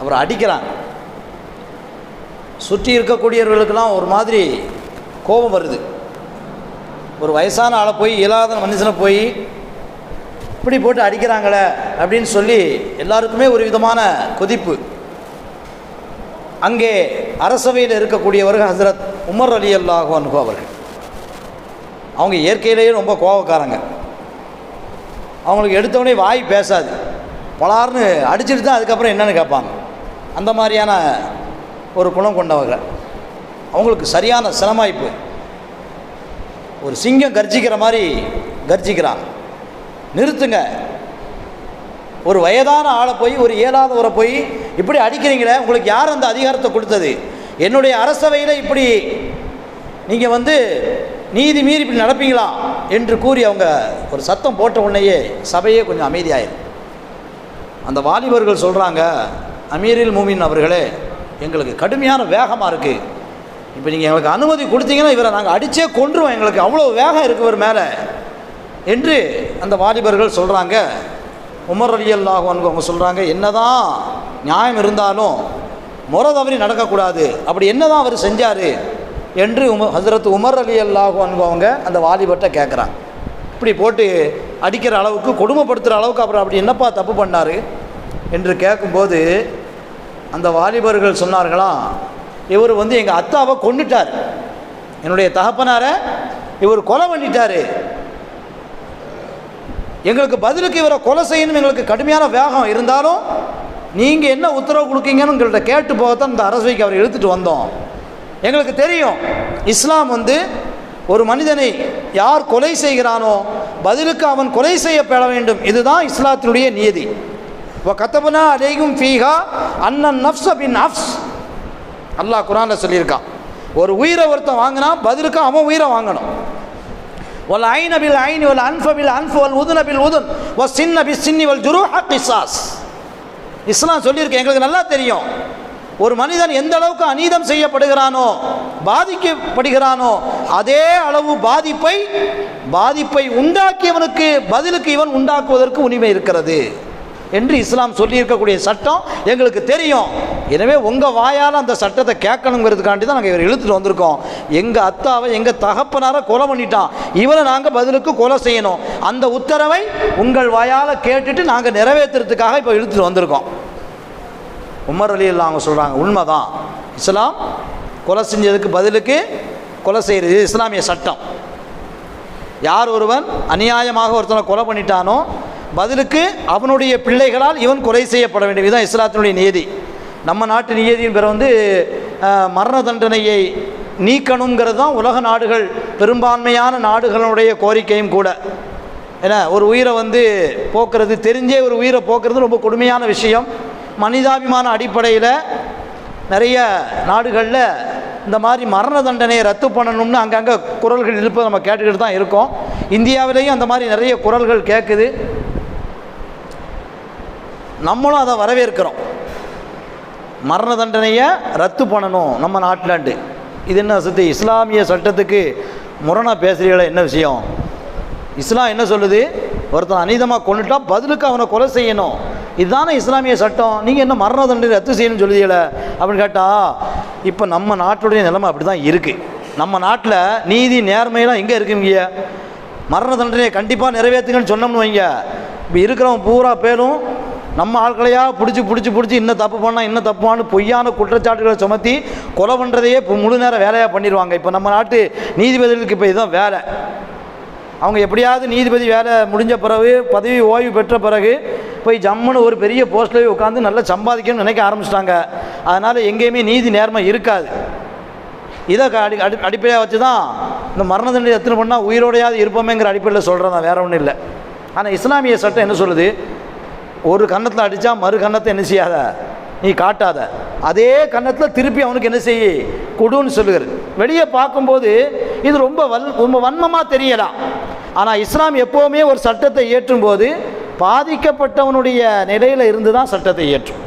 அப்புறம் அடிக்கிறாங்க. சுற்றி இருக்கக்கூடியவர்களுக்கெல்லாம் ஒரு மாதிரி கோபம் வருது. ஒரு வயசான ஆளை போய் இயலாத மனுஷனை போய் இப்படி போட்டு அடிக்கிறாங்களே அப்படின்னு சொல்லி எல்லாருக்குமே ஒரு விதமான கொதிப்பு. அங்கே அரசவையில் இருக்கக்கூடியவர்கள் ஹசரத் உமர் ரலியல்லாஹு அன்ஹு அவர்கள். அவங்க இயற்கையிலேயே ரொம்ப கோபக்காரங்க. அவங்களுக்கு எடுத்தவொடனே வாய் பேசாது, பலார்னு அடிச்சுட்டு தான் அதுக்கப்புறம் என்னென்னு கேட்பாங்க. அந்த மாதிரியான ஒரு குணம் கொண்டவங்க. அவங்களுக்கு சரியான சிரமாய்ப்பு. ஒரு சிங்கம் கர்ஜிக்கிற மாதிரி கர்ஜிக்கிறாங்க. நிறுத்துங்க, ஒரு வயதான ஆளை போய் ஒரு இயலாதவரை போய் இப்படி அடிக்கிறீங்களே, உங்களுக்கு யார் அந்த அதிகாரத்தை கொடுத்தது? என்னுடைய அரசவையில் இப்படி நீங்கள் நீதி மீறி இப்படி நடப்பீங்களா என்று கூறி அவங்க ஒரு சத்தம் போட்ட உடனேயே சபையே கொஞ்சம் அமைதியாயிரும். அந்த வாலிபர்கள் சொல்கிறாங்க, அமீருல் மூமின் அவர்களே, எங்களுக்கு கடுமையான வேகமாக இருக்குது. இப்போ நீங்கள் எங்களுக்கு அனுமதி கொடுத்தீங்கன்னா இவரை நாங்கள் அடித்தே கொன்றுவோம், எங்களுக்கு அவ்வளோ வேகம் இருக்குது இவர் மேலே என்று அந்த வாலிபர்கள் சொல்கிறாங்க. உமர் ரலியல்லாஹு அன்ஹு அவங்க சொல்கிறாங்க, என்னதான் நியாயம் இருந்தாலும் முறை தவறி நடக்கக்கூடாது, அப்படி என்னதான் அவர் செஞ்சார் என்று ஹஜ்ரத் உமர் ரலியல்லாஹு அன்ஹு அவங்க அந்த வாலிபர்கிட்ட கேட்குறாங்க. இப்படி போட்டு அடிக்கிற அளவுக்கு, கொடுமைப்படுத்துகிற அளவுக்கு அப்புறம் அப்படி என்னப்பா தப்பு பண்ணார் என்று கேட்கும்போது அந்த வாலிபர்கள் சொன்னார்களாம், இவர் எங்கள் அத்தாவை கொண்டுட்டார், என்னுடைய தகப்பனாரை இவர் கொலை பண்ணிட்டார், எங்களுக்கு பதிலுக்கு இவரை கொலை செய்யணும், எங்களுக்கு கடுமையான வேகம் இருந்தாலும் நீங்கள் என்ன உத்தரவு கொடுக்கீங்கன்னு உங்கள்கிட்ட கேட்டு போகத்தான் இந்த அரசவைக்கு அவர் இழுத்துட்டு வந்தோம். எங்களுக்கு தெரியும் இஸ்லாம் ஒரு மனிதனை யார் கொலை செய்கிறானோ பதிலுக்கு அவன் கொலை செய்யப்பட வேண்டும், இதுதான் இஸ்லாத்தினுடைய நியதி. கத்தபனா அலைகும் ஃபீஹா அன்னன் நஃப்ஸ பின் நஃப்ஸ், அல்லாஹ் குர்ஆனில் சொல்லியிருக்கான். ஒரு உயிரை ஒருத்தன் வாங்கினா பதிலுக்கு அவன் உயிரை வாங்கணும். வல் ஐன பில் ஐனி வல் அன்ஃப பில் அன்ஃப் வல் உதுன பில் உதுன் வஸ் சின்ன பிஸ் சின்னி வல் ஜுரூஹ கிஸாஸ். இஸ்லாம் சொல்லியிருக்கேன். எங்களுக்கு நல்லா தெரியும், ஒரு மனிதன் எந்த அளவுக்கு அநீதம் செய்யப்படுகிறானோ, பாதிக்கப்படுகிறானோ, அதே அளவு பாதிப்பை உண்டாக்கியவனுக்கு பதிலுக்கு இவன் உண்டாக்குவதற்கு உரிமை இருக்கிறது என்று இஸ்லாம் சொல்லியிருக்கக்கூடிய சட்டம் எங்களுக்கு தெரியும். எனவே உங்கள் வாயால் அந்த சட்டத்தை கேட்கணுங்கிறதுக்காண்டி தான் நாங்கள் இவர் இழுத்துட்டு வந்திருக்கோம். எங்கள் அத்தாவை எங்கள் தகப்பனாரை கொலை பண்ணிட்டான், இவரை நாங்கள் பதிலுக்கு கொலை செய்யணும், அந்த உத்தரவை உங்கள் வாயால் கேட்டுட்டு நாங்கள் நிறைவேற்றுறதுக்காக இப்போ இழுத்துட்டு வந்திருக்கோம். உமர் ரலியல்லாஹு அவங்க சொல்கிறாங்க, உண்மைதான், இஸ்லாம் கொலை செஞ்சதுக்கு பதிலுக்கு கொலை செய்கிறது இஸ்லாமிய சட்டம். யார் ஒருவன் அநியாயமாக ஒருத்தனை கொலை பண்ணிட்டானோ பதிலுக்கு அவனுடைய பிள்ளைகளால் இவன் கொலை செய்யப்பட வேண்டும், இதுதான் இஸ்லாத்தினுடைய நியதி. நம்ம நாட்டு நியதியின் பிற மரண தண்டனையை நீக்கணுங்கிறது தான் உலக நாடுகள், பெரும்பான்மையான நாடுகளுடைய கோரிக்கையும் கூட. ஏன்னா ஒரு உயிரை போக்குறது, தெரிஞ்சே ஒரு உயிரை போக்குறது ரொம்ப கொடுமையான விஷயம். மனிதாபிமான அடிப்படையில் நிறைய நாடுகளில் இந்த மாதிரி மரண தண்டனையை ரத்து பண்ணணும்னு அங்கங்கே குரல்கள் இருப்பதை நம்ம கேட்டுக்கிட்டு தான் இருக்கோம். இந்தியாவிலேயும் அந்த மாதிரி நிறைய குரல்கள் கேட்குது. நம்மளும் அதை வரவேற்கிறோம். மரண தண்டனையை ரத்து பண்ணணும் நம்ம நாட்டிலாண்டு. இது என்ன வசதி? இஸ்லாமிய சட்டத்துக்கு முரணாக பேசுகிறீங்களா? என்ன விஷயம்? இஸ்லாம் என்ன சொல்லுது? ஒருத்தன் அநீதமாக கொண்டுட்டா பதிலுக்கு அவனை கொலை செய்யணும், இதுதானே இஸ்லாமிய சட்டம். நீங்கள் என்ன மரண தண்டனை ரத்து செய்யணும்னு சொல்லுதீங்கள அப்படின்னு கேட்டால், இப்போ நம்ம நாட்டுடைய நிலைமை அப்படி தான் இருக்குது. நம்ம நாட்டில் நீதி நேர்மையெல்லாம் எங்கே இருக்குங்க? மரண தண்டனையை கண்டிப்பாக நிறைவேற்றுங்கன்னு சொன்னோம்னு வைங்க, இப்போ இருக்கிறவன் பூரா பேரும் நம்ம ஆட்களையாக பிடிச்சி இன்னும் தப்பு பண்ணால் இன்னும் தப்பான்னு பொய்யான குற்றச்சாட்டுகளை சுமத்தி கொலை பண்ணுறதையே முழு நேரம் வேலையாக பண்ணிடுவாங்க. இப்போ நம்ம நாட்டு நீதிபதிகளுக்கு இப்போ இதுதான் வேலை. அவங்க எப்படியாவது நீதிபதி வேலை முடிஞ்ச பிறகு, பதவி ஓய்வு பெற்ற பிறகு போய் ஜம்முன்னு ஒரு பெரிய போஸ்ட்டில் போய் உட்காந்து நல்லா சம்பாதிக்கணும்னு நினைக்க ஆரம்பிச்சிட்டாங்க. அதனால் எங்கேயுமே நீதி நேர்மை இருக்காது. இதை அடிப்படையாக வச்சு தான் இந்த மரண தண்டனை எத்தனை பண்ணால் உயிரோடையாவது இருப்போமேங்கிற அடிப்படையில் சொல்கிறேன் தான், வேறு ஒன்றும் இல்லை. ஆனால் இஸ்லாமிய சட்டம் என்ன சொல்லுது? ஒரு கன்னத்தில் அடித்தா மறு கன்னத்தை என்ன செய்யாத, நீ காட்டாத, அதே கன்னத்தில் திருப்பி அவனுக்கு என்ன செய்ய கொடுன்னு சொல்லுகிறது. வெளியே பார்க்கும்போது இது ரொம்ப வன்மமாக தெரியலாம். ஆனால் இஸ்லாம் எப்போவுமே ஒரு சட்டத்தை ஏற்றும் போது பாதிக்கப்பட்டவனுடைய நிலையில் இருந்து தான் சட்டத்தை ஏற்றும்.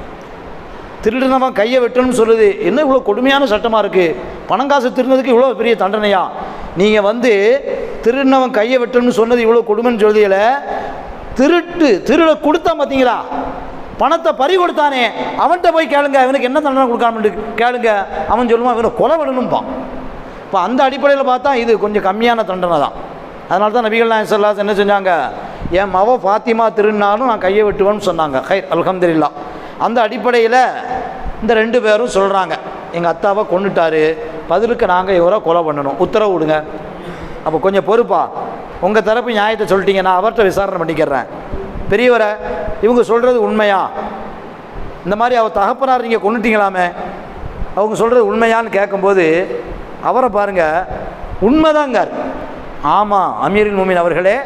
திருடினவன் கையை வெட்டணும்னு சொல்லுது, என்ன இவ்வளோ கொடுமையான சட்டமாக இருக்குது? பணங்காசு திருடினதுக்கு இவ்வளோ பெரிய தண்டனையா? நீங்கள் திருடினவன் கையை வெட்டணும்னு சொன்னது இவ்வளோ கொடுமைன்னு சொல்லுதில்ல, திருட கொடுத்தா பார்த்தீங்களா? பணத்தை பறி கொடுத்தானே அவன்கிட்ட போய் கேளுங்க, இவனுக்கு என்ன தண்டனை கொடுக்காமட்டு கேளுங்க. அவன் சொல்லுவான் இவனை கொலை விடணும்பான். இப்போ அந்த அடிப்படையில் பார்த்தா இது கொஞ்சம் கம்மியான தண்டனை தான். அதனால தான் நபிகள் நாயகம் ஸல்லல்லாஹு அலைஹி வஸல்லம் என்ன செஞ்சாங்க, என் மவ ஃபாத்திமா திருநாளும் நான் கையை வெட்டுவேன்னு சொன்னாங்க. ஹைர் அல்ஹம்துலில்லாஹ். அந்த அடிப்படையில் இந்த 2 பேரும் சொல்கிறாங்க, எங்கள் அத்தாவை கொண்டுட்டாரு, பதிலுக்கு நாங்கள் இவரை கொலை பண்ணணும், உத்தரவு விடுங்க. அப்போ கொஞ்சம் பொறுப்பா, உங்கள் தரப்பு நியாயத்தை சொல்லிட்டீங்க, நான் அவர்கிட்ட விசாரணை பண்ணிக்கிறேன். பெரியவரை, இவங்க சொல்கிறது உண்மையா? இந்த மாதிரி அவர் தகப்பனார் நீங்கள் கொண்டுட்டீங்களாமே, அவங்க சொல்கிறது உண்மையான்னு கேட்கும்போது அவரை பாருங்கள், உண்மைதாங்க. ஆமாம் அமீருல் மோமின் அவர்களே,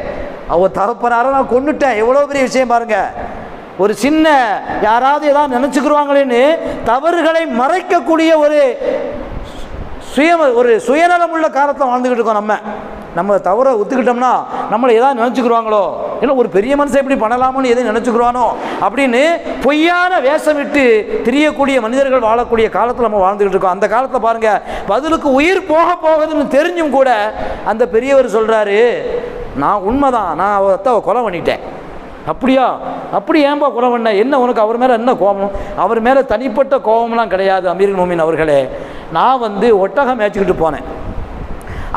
அவர் தகப்பனாரை நான் கொண்டுட்டேன். எவ்வளோ பெரிய விஷயம் பாருங்கள். ஒரு சின்ன யாராவது ஏதாவது நினச்சிக்கிடுவாங்களேன்னு தவறுகளை மறைக்கக்கூடிய ஒரு சுயநலம் உள்ள காலத்தில் வாழ்ந்துக்கிட்டு இருக்கோம். நம்ம தவறை ஒத்துக்கிட்டோம்னா நம்மளை ஏதாவது நினச்சிக்கிடுவாங்களோ, இல்லை ஒரு பெரிய மனுஷன் எப்படி பண்ணலாமோன்னு எதையும் நினச்சிக்கிடுவானோ அப்படின்னு பொய்யான வேஷம் விட்டு திரியக்கூடிய மனிதர்கள் வாழக்கூடிய காலத்தில் நம்ம வாழ்ந்துக்கிட்டு இருக்கோம். அந்த காலத்தில் பாருங்கள், பதிலுக்கு உயிர் போக போகுதுன்னு தெரிஞ்சும் கூட அந்த பெரியவர் சொல்கிறாரு, நான் உண்மைதான், நான் அவரை கொலை பண்ணிட்டேன். அப்படியா? அப்படி ஏன்பா கொலை பண்ண? என்ன உனக்கு அவர் மேலே என்ன கோபம்? அவர் மேலே தனிப்பட்ட கோபம்லாம் கிடையாது அமீருல் மோமின் அவர்களே. நான் ஒட்டகம் மேய்ச்சிக்கிட்டு போனேன்.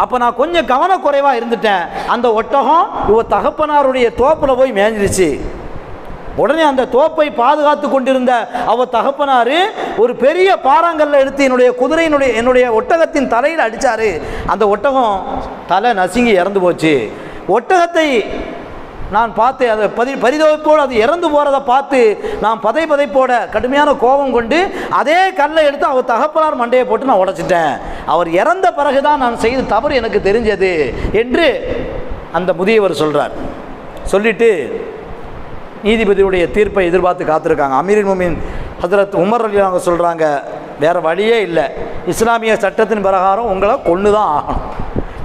அப்போ நான் கொஞ்சம் கவனக்குறைவாக இருந்துட்டேன். அந்த ஒட்டகம் தகப்பனாருடைய தோப்பில் போய் மேய்ஞ்சிருச்சு. உடனே அந்த தோப்பை பாதுகாத்து கொண்டிருந்த அவர் தகப்பனார் ஒரு பெரிய பாறாங்கல்ல எடுத்து என்னுடைய ஒட்டகத்தின் தலையில் அடித்தார். அந்த ஒட்டகம் தலை நசுங்கி இறந்து போச்சு. ஒட்டகத்தை நான் பார்த்தேன், அதை பரிதவிப்போடு அது இறந்து போகிறத பார்த்து நான் பதைப்போட கடுமையான கோபம் கொண்டு அதே கல்லை எடுத்து அவர் தகப்பனார் மண்டையை போட்டு நான் உடைச்சிட்டேன். அவர் இறந்த பிறகுதான் நான் செய்த தவறு எனக்கு தெரிஞ்சது என்று அந்த முதியவர் சொல்கிறார். சொல்லிட்டு நீதிபதியுடைய தீர்ப்பை எதிர்பார்த்து காத்திருக்காங்க. அமீருல் மோமின் ஹஜ்ரத் உமர் ரலியல்லாஹு அன்ஹு சொல்கிறாங்க, வேறு வழியே இல்லை, இஸ்லாமிய சட்டத்தின் பிரகாரம் உங்களை கொன்று தான் ஆகணும்,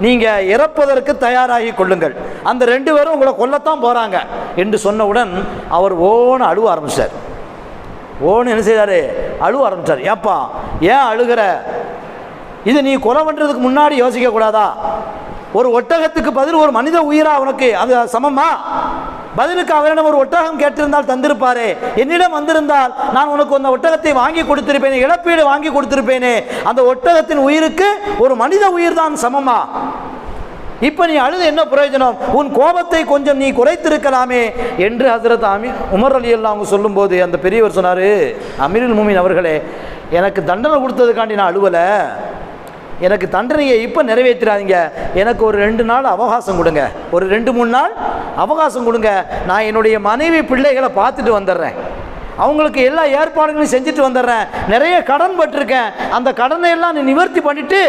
நீங்கள் இறப்பதற்கு தயாராகி கொள்ளுங்கள், அந்த 2 பேரும் உங்களை கொல்லத்தான் போகிறாங்க என்று சொன்னவுடன் அவர் ஓன்னு அழுவ ஆரம்பித்தார். ஓன்னு என்ன செய்தார்? அழுவ ஆரம்பித்தார். ஏப்பா ஏன் அழுகிற? இது நீ கொலை பண்ணுறதுக்கு முன்னாடி யோசிக்கக்கூடாதா? ஒரு ஒட்டகத்துக்கு பதில் ஒரு மனித உயிரா உனக்கு அது சமமா? பதிலுக்கு அவரிடம் ஒரு ஒட்டகம் கேட்டிருந்தால் தந்திருப்பாரே, என்னிடம் வந்திருந்தால் நான் உனக்கு அந்த ஒட்டகத்தை வாங்கி கொடுத்திருப்பேனே, இழப்பீடு வாங்கி கொடுத்திருப்பேனே. அந்த ஒட்டகத்தின் உயிருக்கு ஒரு மனித உயிர் தான் சமமா? இப்போ நீ அழுது என்ன பிரயோஜனம்? உன் கோபத்தை கொஞ்சம் நீ குறைத்திருக்கலாமே என்று ஹஜ்ரத் உமர் ரலியல்லாஹு அன்ஹு சொல்லும்போது அந்த பெரியவர் சொன்னார், அமீருல் மோமின் அவர்களே, எனக்கு தண்டனை கொடுத்ததுக்காண்டி நான் அழுவலை, எனக்கு தண்டனையை இப்போ நிறைவேற்றாதீங்க, எனக்கு ஒரு 2 நாள் அவகாசம் கொடுங்க, ஒரு 2-3 நாள் அவகாசம் கொடுங்க, நான் என்னுடைய மனைவி பிள்ளைகளை பார்த்துட்டு வந்துடுறேன், அவங்களுக்கு எல்லா ஏற்பாடுகளையும் செஞ்சுட்டு வந்துடுறேன், நிறைய கடன் பட்டிருக்கேன், அந்த கடனை எல்லாம் நீ நிவர்த்தி பண்ணிவிட்டு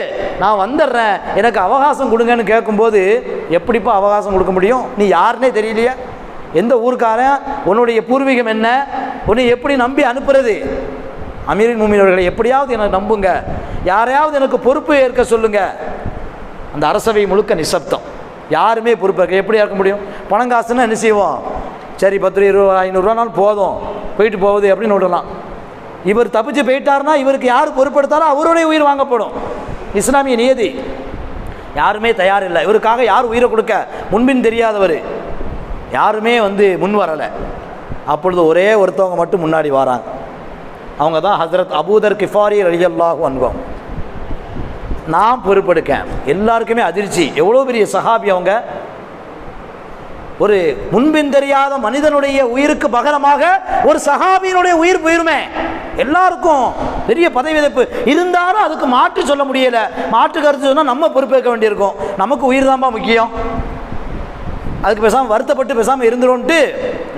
நான் வந்துடுறேன், எனக்கு அவகாசம் கொடுங்கன்னு கேட்கும்போது எப்படிப்பா அவகாசம் கொடுக்க முடியும்? நீ யாருன்னே தெரியலையே, எந்த ஊருக்காரன், உன்னுடைய பூர்வீகம் என்ன, உன்னை எப்படி நம்பி அனுப்புறது? அமீருல் மோமின் அவர்களை எப்படியாவது எனக்கு நம்புங்க, யாரையாவது எனக்கு பொறுப்பு ஏற்க சொல்லுங்க. அந்த அரசவை முழுக்க நிசப்தம், யாருமே பொறுப்பேற்க எப்படி ஏற்க முடியும்? பணம் காசுன்னா என்ன செய்வோம்? சரி 10 20 500 ரூபானாலும் போதும், போயிட்டு போகுது அப்படின்னு விடலாம். இவர் தப்பிச்சு போயிட்டாருன்னா இவருக்கு யார் பொறுப்படுத்தாலும் அவருடைய உயிர் வாங்கப்படும். இஸ்லாமிய நியதி. யாருமே தயார் இல்லை, இவருக்காக யார் உயிரை கொடுக்க முன்பின் தெரியாதவர் யாருமே முன் வரலை. அப்பொழுது ஒரே ஒருத்தவங்க மட்டும் முன்னாடி வராங்க. அவங்க தான் ஹஜ்ரத் அபூதர் கிஃபாரி ரலியல்லாஹு அன்ஹு. நான் பொறுப்பெடுக்கேன். எல்லாருக்குமே அதிர்ச்சி, எவ்வளோ பெரிய சஹாபி அவங்க. ஒரு முன்பின் தெரியாத மனிதனுடைய உயிருக்கு பகரமாக ஒரு சஹாபியினுடைய உயிர் போயிருமே. எல்லாருக்கும் பெரிய பதவி விதைப்பு இருந்தாலும் அதுக்கு மாற்று சொல்ல முடியலை. மாற்று கருத்து சொன்னால் நம்ம பொறுப்பேற்க வேண்டியிருக்கும். நமக்கு உயிர் தான்ப்பா முக்கியம், அதுக்கு பேசாமல் வருத்தப்பட்டு பேசாமல் இருந்துரும்ன்ட்டு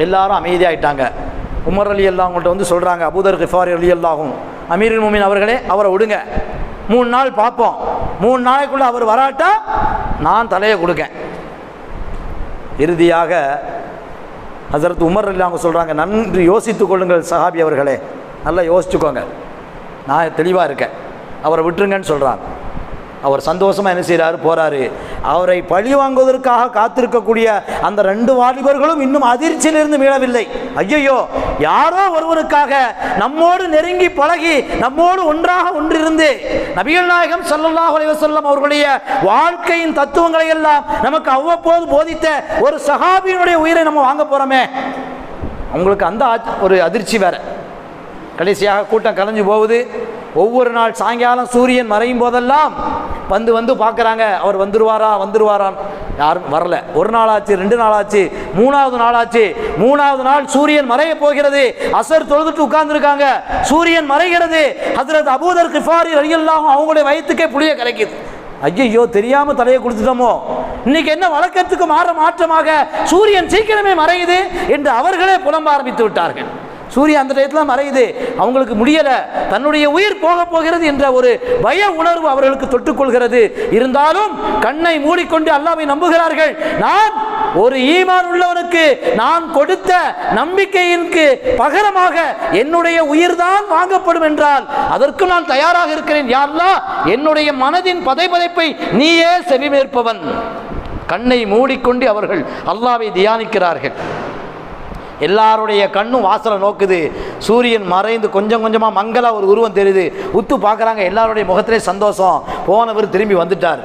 எல்லாரும் அமைதியாகிட்டாங்க. உமர் ரலியல்லாஹு அவங்கள்ட்ட சொல்கிறாங்க, அபூதர் கிஃபாரி ரலியல்லாஹு அமீருல் மோமின் அவர்களே, அவரை விடுங்க, 3 நாள் பார்ப்போம், 3 நாளைக்குள்ளே அவர் வராட்டா நான் தலையை கொடுக்கேன். இறுதியாக ஹஜ்ரத் உமர் ரலியல்லாஹு அவங்க சொல்கிறாங்க, நன்கு யோசித்து கொள்ளுங்கள் சஹாபி அவர்களே, நல்லா யோசிச்சுக்கோங்க, நான் தெளிவாக இருக்கேன், அவரை விட்டுருங்கன்னு சொல்கிறாங்க. அவர் சந்தோஷமாக என்ன செய்கிறாரு? போகிறாரு. அவரை பழி வாங்குவதற்காக காத்திருக்கக்கூடிய அந்த 2 வாலிபர்களும் இன்னும் அதிர்ச்சியிலிருந்து மீளவில்லை. ஐயோ, யாரோ ஒருவருக்காக நம்மோடு நெருங்கி பழகி நம்மோடு ஒன்றிருந்து நபிகள் நாயகம் ஸல்லல்லாஹு அலைஹி வஸல்லம் அவர்களுடைய வாழ்க்கையின் தத்துவங்களை எல்லாம் நமக்கு அவ்வப்போது போதித்த ஒரு சஹாபியினுடைய உயிரை நம்ம வாங்க போகிறோமே. அவங்களுக்கு அந்த ஒரு அதிர்ச்சி வேறு. கடைசியாக கூட்டம் கலைஞ்சு போகுது. ஒவ்வொரு நாள் சாயங்காலம் சூரியன் மறையும் போதெல்லாம் வந்து பார்க்குறாங்க, அவர் வந்துருவாரான். யாரும் வரல. ஒரு நாள் ஆச்சு, 2 நாள் ஆச்சு, 3வது நாள் ஆச்சு. 3வது நாள் சூரியன் மறைய போகிறது. அசர் தொழுதுட்டு உட்கார்ந்துருக்காங்க. சூரியன் மறைகிறது. ஹஜ்ரத் அபூதர் கிஃபாரி ரலியல்லாஹு அவங்களுடைய வயிற்றுக்கே புளிய கரைக்குது. ஐயோ, தெரியாம தலையை கொடுத்துட்டோமோ, இன்னைக்கு என்ன வழக்கத்துக்கு மாற்றமாக சூரியன் சீக்கிரமே மறையுது என்று அவர்களே புலம்ப ஆரம்பித்து விட்டார்கள். சூரியன் அந்த டயத்தில் மறையுது, அவங்களுக்கு முடியலை, தன்னுடைய உயிர் போகிறது என்ற ஒரு பய உணர்வு அவர்களுக்கு தொட்டுக்கொள்கிறது. இருந்தாலும் கண்ணை மூடிக்கொண்டு அல்லாஹ்வை நம்புகிறார்கள். நான் ஒரு ஈமான் உள்ளவனுக்கு நான் கொடுத்த நம்பிக்கையிற்கு பகரமாக என்னுடைய உயிர் தான் வாங்கப்படும் என்றால் அதற்கு நான் தயாராக இருக்கிறேன். யா அல்லாஹ், என்னுடைய மனதின் பதைப்பதைப்பை நீயே செவிமேற்பவன். கண்ணை மூடிக்கொண்டு அவர்கள் அல்லாஹ்வை தியானிக்கிறார்கள். எல்லாருடைய கண்ணும் வாசலை நோக்குது. சூரியன் மறைந்து கொஞ்சம் கொஞ்சமாக மங்களா ஒரு உருவம் தெரியுது. உத்து பார்க்குறாங்க. எல்லாருடைய முகத்திலே சந்தோஷம். போனவர் திரும்பி வந்துட்டார்.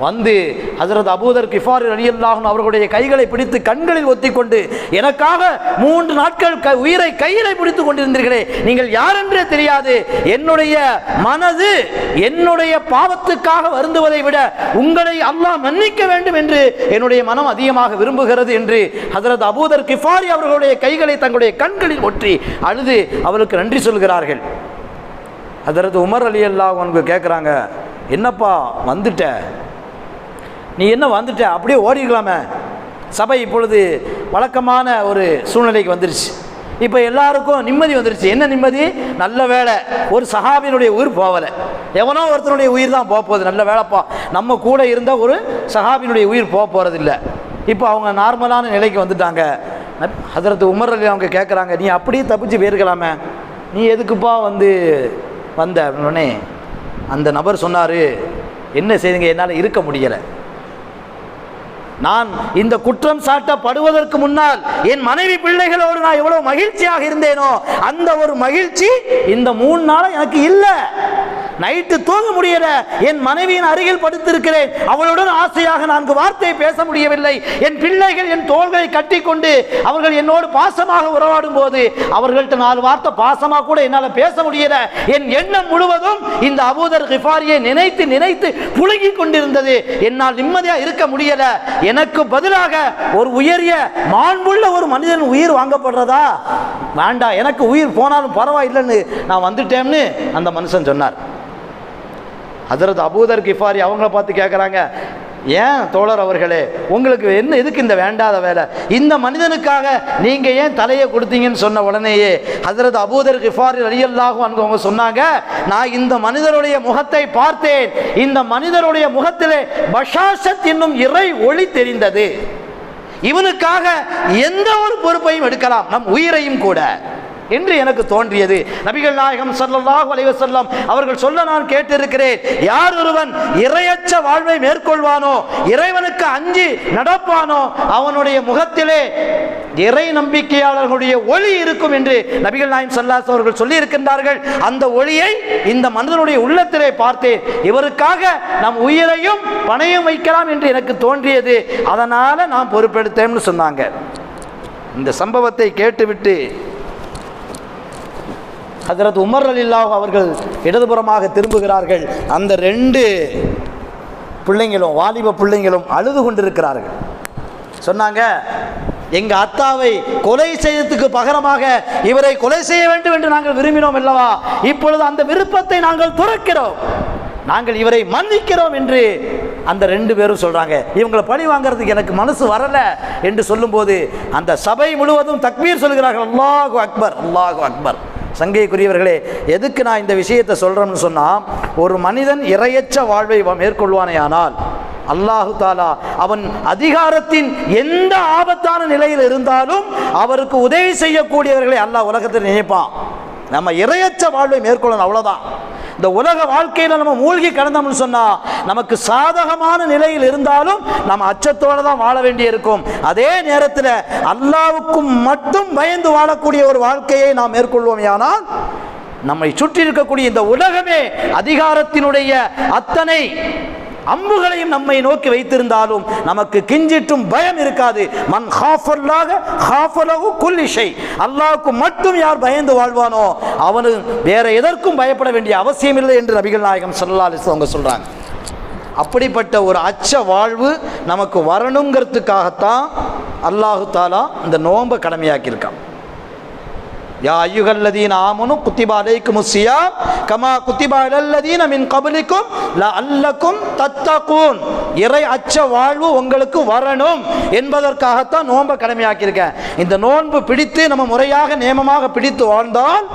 வந்து ஹஜ்ரத் அபூதர் கிஃபாரி ரலியல்லாஹு அவர்களுடைய கைகளை பிடித்து கண்களில் ஒத்திக்கொண்டு, எனக்காக 3 நாட்கள் உயிரை கையிலே பிடித்து கொண்டிருந்தீர்களே, நீங்கள் யார் என்றே தெரியாது. என்னுடைய மனது என்னுடைய பாவத்துக்காக வருந்துவதை விட உங்களை அல்லாஹ் மன்னிக்க வேண்டும் என்று என்னுடைய மனம் அதிகமாக விரும்புகிறது என்று ஹஜ்ரத் அபூதர் கிஃபாரி அவர்களுடைய கைகளை தங்களுடைய கண்களில் ஒற்றி அழுது அவருக்கு நன்றி சொல்கிறார்கள். ஹஜ்ரத் உமர் ரலியல்லாஹு அன்ஹு கேட்குறாங்க, என்னப்பா வந்துட்ட, நீ என்ன வந்துட்ட, அப்படியே ஓடிக்கலாமே. சபை இப்பொழுது வழக்கமான ஒரு சூழ்நிலைக்கு வந்துருச்சு. இப்போ எல்லாருக்கும் நிம்மதி வந்துருச்சு. என்ன நிம்மதி? நல்ல வேலை, ஒரு சஹாபியினுடைய உயிர் போகலை, எவனோ ஒருத்தனுடைய உயிர் தான் போக போகுது. நல்ல வேலைப்பா, நம்ம கூட இருந்த ஒரு சஹாபியினுடைய உயிர் போகிறதில்ல. இப்போ அவங்க நார்மலான நிலைக்கு வந்துட்டாங்க. ஹஜ்ரத் உமர் ரலி அவங்க கேட்குறாங்க, நீ அப்படியே தப்பிச்சு போயிருக்கலாமே, நீ எதுக்குப்பா வந்த அப்படின்னே அந்த நபர் சொன்னார், என்ன செய்யுங்க, என்னால் இருக்க முடியலை. நான் இந்த குற்றம் சாட்டப்படுவதற்கு முன்னால் என் மனைவி பிள்ளைகளோடு நான் எவ்வளவு மகிழ்ச்சியாக இருந்தேனோ அந்த ஒரு மகிழ்ச்சி இந்த 3 நாள் எனக்கு இல்லை. நைட்டு தூங்க முடியல, என் மனைவியின் அருகில் படுத்திருக்கிறேன், அவளுடன் ஆசையாக 4 வார்த்தை பேச முடியவில்லை. என் பிள்ளைகள் என் தோள்களை கட்டி கொண்டு அவர்கள் என்னோடு பாசமாக உறவாடும் போது அவர்கள்ட்ட 4 வார்த்தை பாசமாக கூட என்னால் பேச முடியல. என் எண்ணம் முழுவதும் இந்த அபூதர் கிஃபாரியை நினைத்து நினைத்து புழுகி கொண்டிருந்தது. என்னால் நிம்மதியாக இருக்க முடியல. எனக்கு பதிலாக ஒரு உயரிய மாண்புள்ள ஒரு மனிதன் உயிர் வாங்கப்படுறதா? வேண்டாம், எனக்கு உயிர் போனாலும் பரவாயில்லைன்னு நான் வந்துட்டேன்னு அந்த மனுஷன் சொன்னார். ஹஜ்ரத் அபூதர் கிஃபாரி அவங்கள பார்த்து கேட்குறாங்க, ஏன் தோழர் அவர்களே, உங்களுக்கு என்ன, எதுக்கு இந்த வேண்டாத வேலை, இந்த மனிதனுக்காக நீங்கள் ஏன் தலையை கொடுத்தீங்கன்னு சொன்ன உடனேயே ஹஜ்ரத் அபூதர் கிஃபாரி ரலியல்லாஹு அன்ஹு அவங்க சொன்னாங்க, நான் இந்த மனிதருடைய முகத்தை பார்த்தேன், இந்த மனிதருடைய முகத்திலே பஷாஷத் என்னும் இறை ஒளி தெரிந்தது. இவனுக்காக எந்த ஒரு பொறுப்பையும் எடுக்கலாம், நம் உயிரையும் கூட என்று எனக்கு தோன்றியது. நபிகள் நாயகம் ஸல்லல்லாஹு அலைஹி வஸல்லம் அவர்கள் சொல்ல நான் கேட்டிருக்கிறேன், யார் ஒருவன் இறையற்ற வாழ்வை மேற்கொள்வானோ, இறைவனுக்கு அஞ்சி நடப்பானோ, அவனுடைய முகத்திலே இறை நம்பிக்கையாளர்களுடைய ஒளி இருக்கும் என்று நபிகள் நாயகம் ஸல்லல்லாஹு அலைஹி அவர்கள் சொல்லி இருக்கின்றார்கள். அந்த ஒளியை இந்த மனிதனுடைய உள்ளத்திலே பார்த்தேன். இவருக்காக நம் உயிரையும் பணையும் வைக்கலாம் என்று எனக்கு தோன்றியது. அதனால நான் பொறுப்பெடுத்தேன்னு சொன்னாங்க. இந்த சம்பவத்தை கேட்டுவிட்டு ஹஜ்ரத் உமர் ரலியல்லாஹு அவர்கள் இடதுபுறமாக திரும்புகிறார்கள். அந்த 2 பிள்ளைங்களும் வாலிப பிள்ளைங்களும் அழுது கொண்டிருக்கிறார்கள். சொன்னாங்க, எங்க அத்தாவை கொலை செய்யறதுக்கு பகரமாக இவரை கொலை செய்ய வேண்டும் என்று நாங்கள் விரும்பினோம் அல்லவா, இப்பொழுது அந்த விருப்பத்தை நாங்கள் துறக்கிறோம், நாங்கள் இவரை மன்னிக்கிறோம் என்று அந்த 2 பேரும் சொல்றாங்க. இவங்களை பழி வாங்கிறதுக்கு எனக்கு மனசு வரல என்று சொல்லும்போது அந்த சபை முழுவதும் தக்பீர் சொல்கிறார்கள், அல்லாஹு அக்பர், அல்லாஹு அக்பர். சங்கைக்குரியவர்களே, எதுக்கு நான் இந்த விஷயத்தை சொல்றேன்னு சொன்னா, ஒரு மனிதன் இறையற்ற வாழ்வை மேற்கொள்வானேயானால் அல்லாஹு தாலா அவன் அதிகாரத்தின் எந்த ஆபத்தான நிலையில் இருந்தாலும் அவருக்கு உதவி செய்யக்கூடியவர்களை அல்லாஹ் உலகத்தில் நினைப்பான். நம்ம இறையற்ற வாழ்வை மேற்கொள்ளணும், அவ்வளவுதான். இந்த உலக வாழ்க்கையில நம்ம மூழ்கி கடந்தோம்னு சொன்னா நமக்கு சாதகமான நிலையில் இருந்தாலும் நம்ம அச்சத்தோடு தான் வாழ வேண்டி இருக்கும். அதே நேரத்தில் அல்லாஹ்வுக்கும் மட்டும் பயந்து வாழக்கூடிய ஒரு வாழ்க்கையை நாம் மேற்கொள்வோம். ஆனால் நம்மை சுற்றி இருக்கக்கூடிய இந்த உலகமே அதிகாரத்தினுடைய அத்தனை அம்புகளையும் நம்மை நோக்கி வைத்திருந்தாலும் நமக்கு கிஞ்சிட்டும் பயம் இருக்காது. மன் ஹாஃபல்லாஹ ஹாஃபலஹு குல்லி ஷை. அல்லாஹ்வுக்கு மட்டும் யார் பயந்து வாழ்வானோ அவனு வேற எதற்கும் பயப்பட வேண்டிய அவசியம் இல்லை என்று நபிகள் நாயகம் ஸல்லல்லாஹு அலைஹி வஸல்லம் சொல்றாங்க. அப்படிப்பட்ட ஒரு அச்ச வாழ்வு நமக்கு வரணுங்கிறதுக்காகத்தான் அல்லாஹு தஆலா இந்த நோன்பை கடமையாக்கியிருக்கான். யா அய்யுஹல்லதீன ஆமனு குத்திப அலைக்குமுஸ் ஸியாம் கமா குத்திப அலல்லதீன மின் கப்லிக்கும் லஅல்லக்கும் தத்தகூன். இறை அச்ச வாழ்வு உங்களுக்கு வரணும் என்பதற்காகத்தான் நோன்பை கடமையாக்கியிருக்கேன். இந்த நோன்பு பிடித்து நம்ம முறையாக நியமமாக பிடித்து வாழ்ந்தால்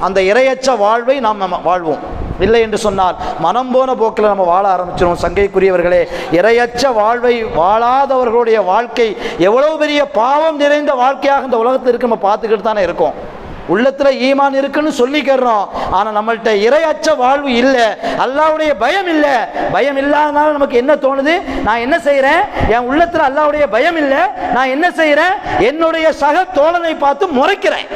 அந்த இறையச்ச வாழ்வை நாம் வாழ்வோம். இல்லை என்று சொன்னால் மனம் போன போக்கில் நம்ம வாழ ஆரம்பிச்சிடும். சங்கைக்குரியவர்களே, இறையச்ச வாழ்வை வாழாதவர்களுடைய வாழ்க்கை எவ்வளவு பெரிய பாவம் நிறைந்த வாழ்க்கையாக இந்த உலகத்தில் இருக்கு நம்ம பார்த்துக்கிட்டு தானே இருக்கோம். உள்ளத்தில் ஈமான் இருக்குன்னு சொல்லிக்கிறோம், ஆனால் நம்மள்கிட்ட இறையச்ச வாழ்வு இல்லை, அல்லாஹ்வுடைய பயம் இல்லை. பயம் இல்லாதனால நமக்கு என்ன தோணுது? நான் என்ன செய்கிறேன்? என் உள்ளத்தில் அல்லாஹ்வுடைய பயம் இல்லை, நான் என்ன செய்கிறேன்? என்னுடைய சக தோழனை பார்த்து முறைக்கிறேன்.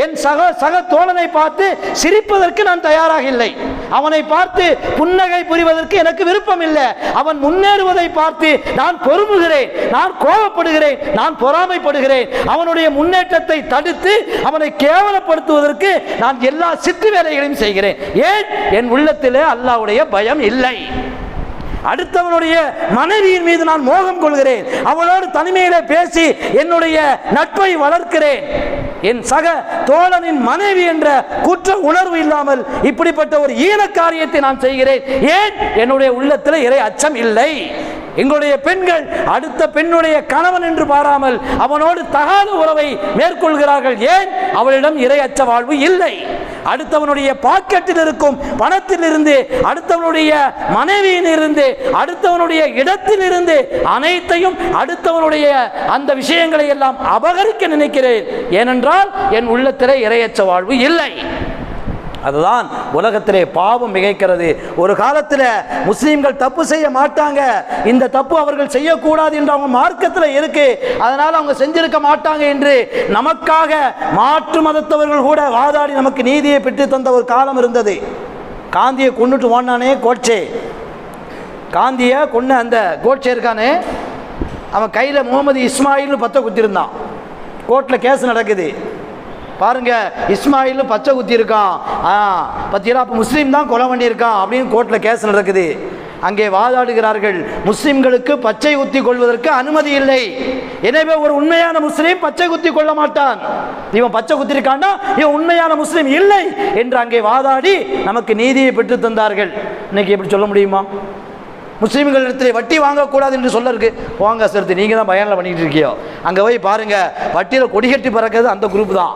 என் சக தோழனை பார்த்து சிரிப்பதற்கு நான் தயாராக இல்லை. அவனை பார்த்து புன்னகை புரிவதற்கு எனக்கு விருப்பம் இல்லை. அவன் முன்னேறுவதை பார்த்து நான் பொறுமுகிறேன், நான் கோபப்படுகிறேன், நான் பொறாமைப்படுகிறேன். அவனுடைய முன்னேற்றத்தை தடுத்து அவனை கேவலப்படுத்துவதற்கு நான் எல்லா சித்து வேலைகளையும் செய்கிறேன். ஏன்? என் உள்ளத்திலே அல்லாஹ்வுடைய பயம் இல்லை. அடுத்தவனுடைய மனைவியின் மீது நான் மோகம் கொள்கிறேன், அவளோடு தனிமையிலே பேசி என்னுடைய நட்பை வளர்க்கிறேன். என் சக தோழனின் மனைவி என்ற குற்ற உணர்வு இல்லாமல் இப்படிப்பட்ட ஒரு ஈன காரியத்தை நான் செய்கிறேன். ஏன்? என்னுடைய உள்ளத்தில் இறை அச்சம் இல்லை. எங்களுடைய பெண்கள் அடுத்த பெண்ணுடைய கணவன் என்று பாராமல் அவனோடு தகாத உறவை மேற்கொள்கிறார்கள். ஏன்? அவளிடம் இறை அச்ச வாழ்வு இல்லை. அடுத்தவனுடைய பாக்கெட்டில் இருக்கும் பணத்தில் இருந்து, அடுத்தவனுடைய மனைவியில் இருந்து, அடுத்தவனுடைய இடத்தில் இருந்து அனைத்தையும் அடுத்தவனுடைய அந்த விஷயங்களை எல்லாம் அபகரிக்க நினைக்கிறேன். ஏனென்றால் என் உள்ளத்திலே இறையச்ச வாழ்வு இல்லை. அதுதான் உலகத்திலே பாவம் மிகைக்கிறது. ஒரு காலத்தில் முஸ்லீம்கள் தப்பு செய்ய மாட்டாங்க, இந்த தப்பு அவர்கள் செய்யக்கூடாது என்று அவங்க மார்க்கத்தில் இருக்கு, அதனால் அவங்க செஞ்சிருக்க மாட்டாங்க என்று நமக்காக மாற்று மதத்தவர்கள் கூட வாதாடி நமக்கு நீதியை பெற்று தந்த ஒரு காலம் இருந்தது. காந்தியை கொண்டுட்டு ஓடினானே கோட்சே, காந்தியை கொண்டு அந்த கோட்சே இருக்கானே, அவன் கையில் முகமது இஸ்மாயில் பச்சை குத்திருந்தான். கோர்ட்டில் கேஸ் நடக்குது பாருங்க. இஸ்மாயில் பச்சை குத்தி இருக்கான், பத்தியா அப்போ முஸ்லீம் தான் கொலை பண்ணியிருக்கான் அப்படின்னு கோர்ட்டில் கேஸ் நடக்குது. அங்கே வாதாடுகிறார்கள், முஸ்லிம்களுக்கு பச்சை குத்தி கொள்வதற்கு அனுமதி இல்லை. எனவே ஒரு உண்மையான முஸ்லீம் பச்சை குத்தி கொள்ள மாட்டான். இவன் பச்சை குத்திருக்கான்னா இவன் உண்மையான முஸ்லீம் இல்லை என்று அங்கே வாதாடி நமக்கு நீதியை பெற்று தந்தார்கள். இன்னைக்கு எப்படி சொல்ல முடியுமா? முஸ்லீம்கள் இடத்துல வட்டி வாங்கக்கூடாது என்று சொல்ல இருக்கு. போங்க சேர்த்து, நீங்கள் தான் பயனில் பண்ணிக்கிட்டு இருக்கியோ. அங்கே போய் பாருங்க, வட்டியில் கொடிகட்டி பறக்கிறது அந்த குரூப் தான்.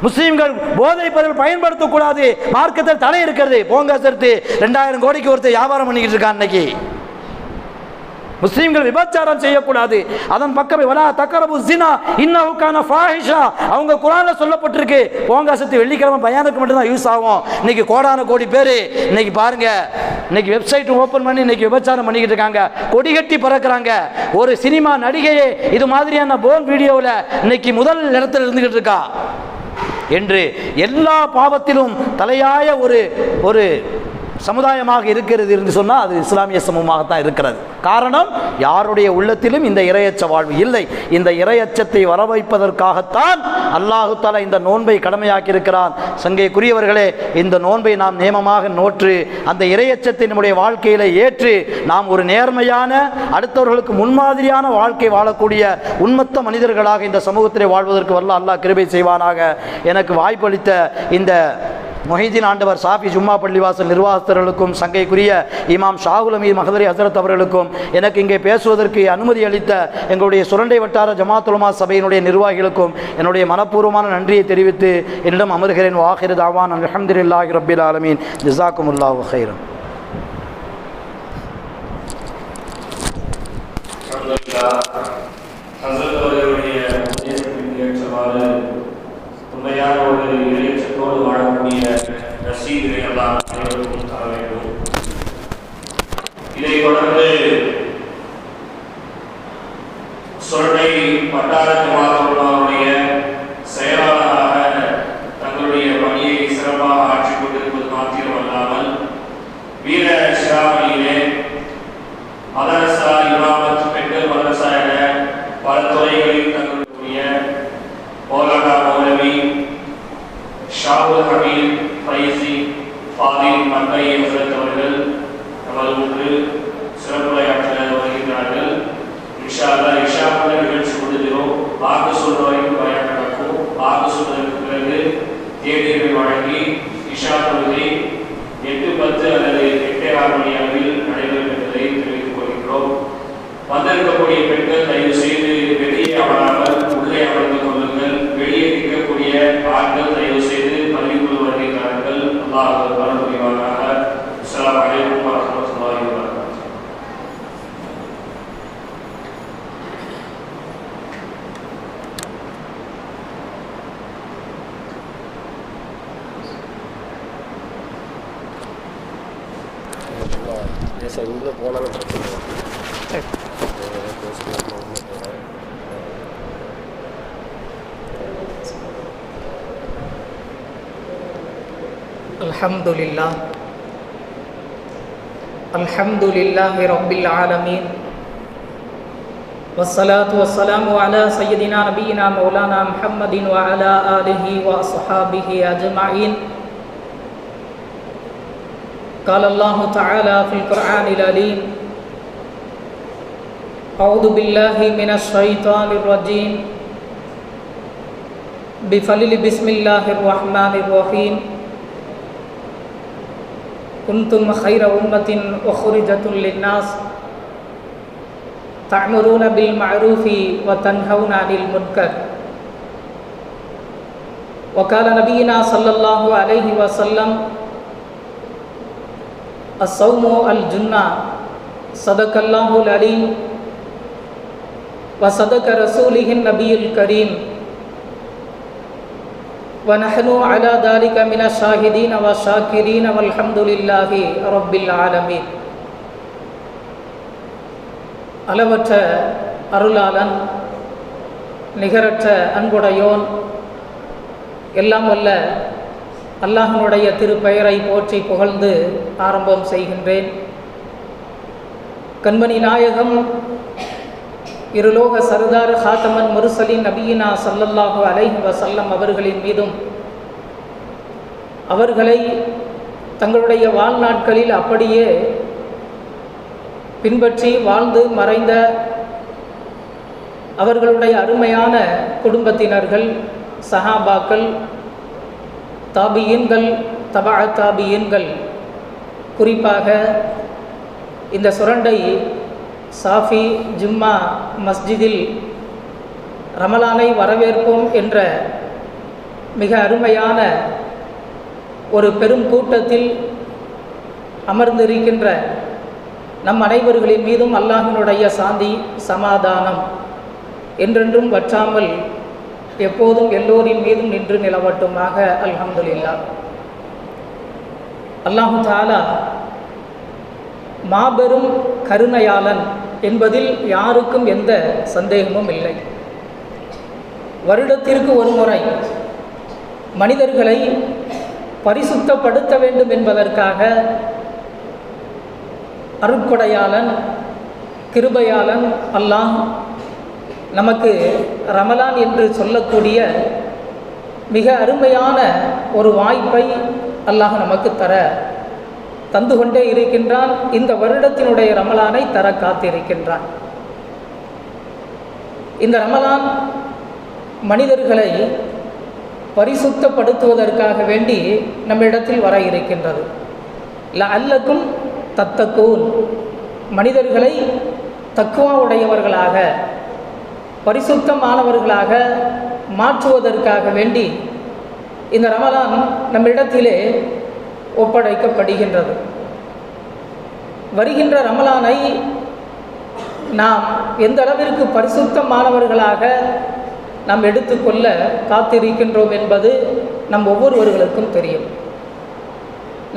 முஸ்லீம்கள் போதை பொருள் பயன்படுத்தக்கூடாது, மார்க்கத்தில் தடை இருக்கிறது. போங்க சேர்த்து, 2000 கோடிக்கு ஒருத்தர் வியாபாரம் பண்ணிக்கிட்டு இருக்கான் இன்னைக்கு. முஸ்லீம்கள் விபச்சாரம் செய்யக்கூடாது, அதன் பக்கமே வலா தக்ரபு ஸினா இன்னஹு கான ஃபாஹிஷா அவங்க குர்ஆன்ல சொல்லப்பட்டிருக்கு. போங்க சேர்த்து, வெள்ளிக்கிழமை பயானுக்கு மட்டும்தான் யூஸ் ஆகும். இன்னைக்கு கோடான கோடி பேர் இன்னைக்கு பாருங்க, இன்னைக்கு வெப்சைட் ஓப்பன் பண்ணி இன்னைக்கு விபச்சாரம் பண்ணிக்கிட்டு இருக்காங்க, கொடிகட்டி பறக்கிறாங்க. ஒரு சினிமா நடிகையே இது மாதிரியான போன் வீடியோவில் இன்னைக்கு முதல் இடத்துல இருந்துகிட்டு இருக்கா என்று எல்லா பாவத்திலும் தலையாய ஒரு சமுதாயமாக இருக்கிறது என்று சொன்னால் அது இஸ்லாமிய சமூகமாகத்தான் இருக்கிறது. காரணம், யாருடைய உள்ளத்திலும் இந்த இறையச்ச வாழ்வு இல்லை. இந்த இறையச்சத்தை வர வைப்பதற்காகத்தான் அல்லாஹு தஆலா இந்த நோன்பை கடமையாக்கி இருக்கிறான். சங்கைக்குரியவர்களே, இந்த நோன்பை நாம் நியமமாக நோற்று அந்த இறையச்சத்தை நம்முடைய வாழ்க்கையில ஏற்று நாம் ஒரு நேர்மையான, அடுத்தவர்களுக்கு முன்மாதிரியான வாழ்க்கை வாழக்கூடிய உண்மத்த மனிதர்களாக இந்த சமூகத்திலே வாழ்வதற்கு வல்ல அல்லாஹ் கிருபை செய்வானாக. எனக்கு வாய்ப்பளித்த இந்த மொஹிதீன் ஆண்டவர் சாஃபி ஜும்மா பள்ளிவாசல் நிர்வாகஸ்தர்களுக்கும், சங்கைக்குரிய இமாம் ஷாகுல் அமீர் மஹதரி ஹசரத் அவர்களுக்கும், எனக்கு இங்கே பேசுவதற்கு அனுமதி அளித்த எங்களுடைய சுரண்டை வட்டார ஜமாத் உலமா சபையினுடைய நிர்வாகிகளுக்கும் என்னுடைய மனப்பூர்வமான நன்றியை தெரிவித்து என்னிடம் அமர்கிறேன். வாஹிரு தாவான் அல்ஹம்துலில்லாஹி ரப்பில் ஆலமீன். ஜஸாக்குமுல்லாஹு கைரன். உண்மையான ஒரு இறைச்சத்தோடு வாழக்கூடிய நசீபை அல்லாஹ் அனைவருக்கும் தர வேண்டும். இதை தொடர்ந்து சுரண்டை வட்டார ஜமாத்துடைய செயலாளராக தங்களுடைய பணியை சிறப்பாக ஆற்றிக் கொண்டிருப்பது மாத்திரமல்லாமல் வீர சிராமணியிலே மங்கை அவர்கள் நமது முன்பு சிறப்புரையாற்ற வருகின்றார்கள். இன்ஷா அல்லாஹ் இஷா நிகழ்ச்சி முடிஞ்சிடும். வாக்கு சொல்ற வரைக்கும் பயான் நடக்கும். வாக்கு சொல்வதற்கு பிறகு தேநீரை வழங்கி இஷா தொழுகை 8:10 அல்லது 8:06 மணி அளவில் நடைபெறும் என்பதை தெரிவித்துக் கொள்கிறோம். வந்திருக்கக்கூடிய பெண்கள் தயவு செய்து வெளியே அமராமல் உள்ளே அமர்ந்து கொள்ளுங்கள். வெளியே நிற்கக்கூடிய ஆண்கள் தயவு செய்து பள்ளிக்குள் வருகிறார்கள். அல்லாஹ் அருள் புரிவானாக. அஸ்ஸலாமு அலைக்கும் வரஹ்மத்துல்லாஹி வபரகாத்துஹு. உள்ள போனாலும் அல்ஹம்துலில்லாஹ் அல்ஹம்துலில்லாஹி ரப்பில் ஆலமீன் வஸ்ஸலாத்து வஸ்ஸலாமு அலா சய்யிதினா நபியினா மௌலானா முஹம்மதின் வ அலா ஆலிஹி வ அஸ்ஹாபிஹி அஜ்மஈன். قال الله تعالى في القرآن العليم أعوذ بالله من الشيطان الرجيم بسم الله الرحمن الرحيم كنتم خير أمة أخرجت للناس تأمرون بالمعروف وتنهون عن المنكر. وقال نبينا صلى الله عليه وسلم الصوم الجنة صدق الله العليم وصدق رسوله النبي الكريم ونحن على ذلك من الشاهدين والشاكرين والحمد لله رب العالمين. அளவற்ற அருளாளன் நிகரற்ற அன்புடையோன் எல்லாம் வல்ல அல்லாஹ்வுடைய திருப்பெயரை போற்றி புகழ்ந்து ஆரம்பம் செய்கின்றேன். கண்மணி நாயகம் இருலோக சர்தார் ஹாத்தமன் முர்சலின் நபியினா ஸல்லல்லாஹு அலைஹி வஸல்லம் அவர்களின் மீதும் அவர்களை தங்களுடைய வாழ்நாட்களில் அப்படியே பின்பற்றி வாழ்ந்து மறைந்த அவர்களுடைய அருமையான குடும்பத்தினர்கள், சஹாபாக்கள், தாபியீன்கள், தபா தாபியீன்கள், குறிப்பாக இந்த சுரண்டை சாஃபி ஜும்மா மஸ்ஜிதில் ரமலானை வரவேற்போம் என்ற மிக அருமையான ஒரு பெரும் கூட்டத்தில் அமர்ந்திருக்கின்ற நம் அனைவர்களின் மீதும் அல்லாஹ்வினுடைய சாந்தி சமாதானம் என்றென்றும் வற்றாமல் எப்போதும் எல்லோரின் மீதும் நின்று நிலவட்டுமாக. அல்ஹம்துலில்லாஹ். அல்லாஹு தஆலா மாபெரும் கருணையாளன் என்பதில் யாருக்கும் எந்த சந்தேகமும் இல்லை. வருடத்திற்கு ஒரு முறை மனிதர்களை பரிசுத்தப்படுத்த வேண்டும் என்பதற்காக அருட்கொடையாளன், கிருபையாளன் அல்லாஹ் நமக்கு ரமலான் என்று சொல்லக்கூடிய மிக அருமையான ஒரு வாய்ப்பை அல்லாஹ் நமக்கு தந்து கொண்டே இருக்கின்றான். இந்த வருடத்தினுடைய ரமலானை தர காத்திருக்கின்றான். இந்த ரமலான் மனிதர்களை பரிசுத்தப்படுத்துவதற்காக வேண்டி நம்மிடத்தில் வர இருக்கின்றது. லஅல்லக்கும் தத்தக்கூன், மனிதர்களை தக்குவா உடையவர்களாக பரிசுத்தமானவர்களாக மாற்றுவதற்காக வேண்டி இந்த ரமலான் நம்மிடத்திலே ஒப்படைக்கப்படுகின்றது. வருகின்ற ரமலானை நாம் எந்த அளவிற்கு பரிசுத்தமானவர்களாக நாம் எடுத்துக்கொள்ள காத்திருக்கின்றோம் என்பது நம் ஒவ்வொருவர்களுக்கும் தெரியும்.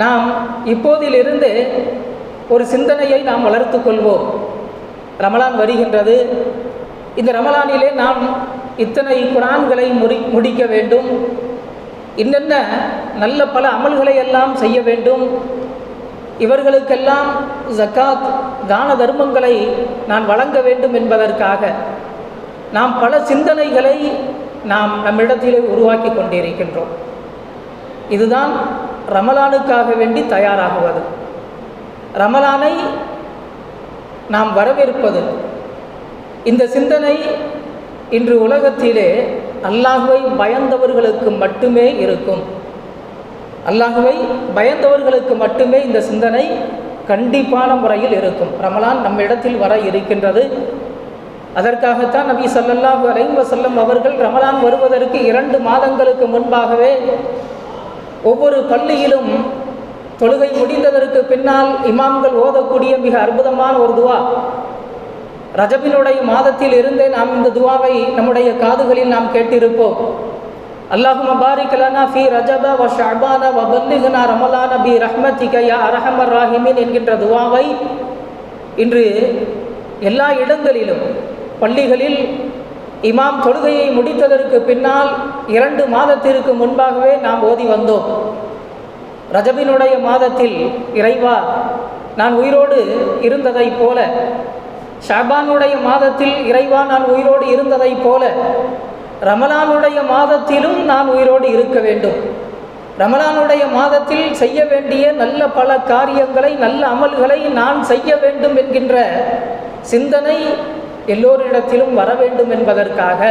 நாம் இப்போதிலிருந்து ஒரு சிந்தனையை நாம் வளர்த்து கொள்வோம். ரமலான் வருகின்றது, இந்த ரமலானிலே நாம் இத்தனை குர்ஆன்களை முடிக்க வேண்டும், இன்னென்ன நல்ல பல அமல்களை எல்லாம் செய்ய வேண்டும், இவர்களுக்கெல்லாம் ஜகாத் தான தர்மங்களை நான் வழங்க வேண்டும் என்பதற்காக நாம் பல சிந்தனைகளை நாம் நம்மிடத்திலே உருவாக்கி கொண்டிருக்கின்றோம். இதுதான் ரமலானுக்காக வேண்டி தயாராகுவது, ரமலானை நாம் வரவேற்பது. இந்த சிந்தனை இன்று உலகத்திலே அல்லாஹ்வை பயந்தவர்களுக்கு மட்டுமே இருக்கும். அல்லாஹ்வை பயந்தவர்களுக்கு மட்டுமே இந்த சிந்தனை கண்டிப்பான முறையில் இருக்கும். ரமலான் நம்மிடத்தில் வர இருக்கின்றது. அதற்காகத்தான் நபி ஸல்லல்லாஹு அலைஹி வஸல்லம் அவர்கள் ரமலான் வருவதற்கு 2 மாதங்களுக்கு முன்பாகவே ஒவ்வொரு பள்ளியிலும் தொழுகை முடிந்ததற்கு பின்னால் இமாம்கள் ஓதக்கூடிய மிக அற்புதமான ஒரு துவா, ரஜபினுடைய மாதத்தில் இருந்தே நாம் இந்த துவாவை நம்முடைய காதுகளில் நாம் கேட்டிருப்போம். அல்லாஹும்ம பாரிக் லனா ஃபீ ரஜப வ ஷஅபான வ பல்லிக்னா ரமலான பி ரஹ்மதிக யா அர்ஹமர் ராஹிமீன் என்கின்ற துவாவை இன்று எல்லா இடங்களிலும் பள்ளிகளில் இமாம் தொழுகையை முடித்ததற்கு பின்னால் 2 மாதத்திற்கு முன்பாகவே நாம் ஓதி வந்தோம். ரஜபினுடைய மாதத்தில் இறைவா நான் உயிரோடு இருந்ததைப் போல, ஷாபானுடைய மாதத்தில் இறைவா நான் உயிரோடு இருந்ததைப் போல, ரமலானுடைய மாதத்திலும் நான் உயிரோடு இருக்க வேண்டும். ரமலானுடைய மாதத்தில் செய்ய வேண்டிய நல்ல பல காரியங்களை, நல்ல அமல்களை நான் செய்ய வேண்டும் என்கின்ற சிந்தனை எல்லோரிடத்திலும் வர வேண்டும் என்பதற்காக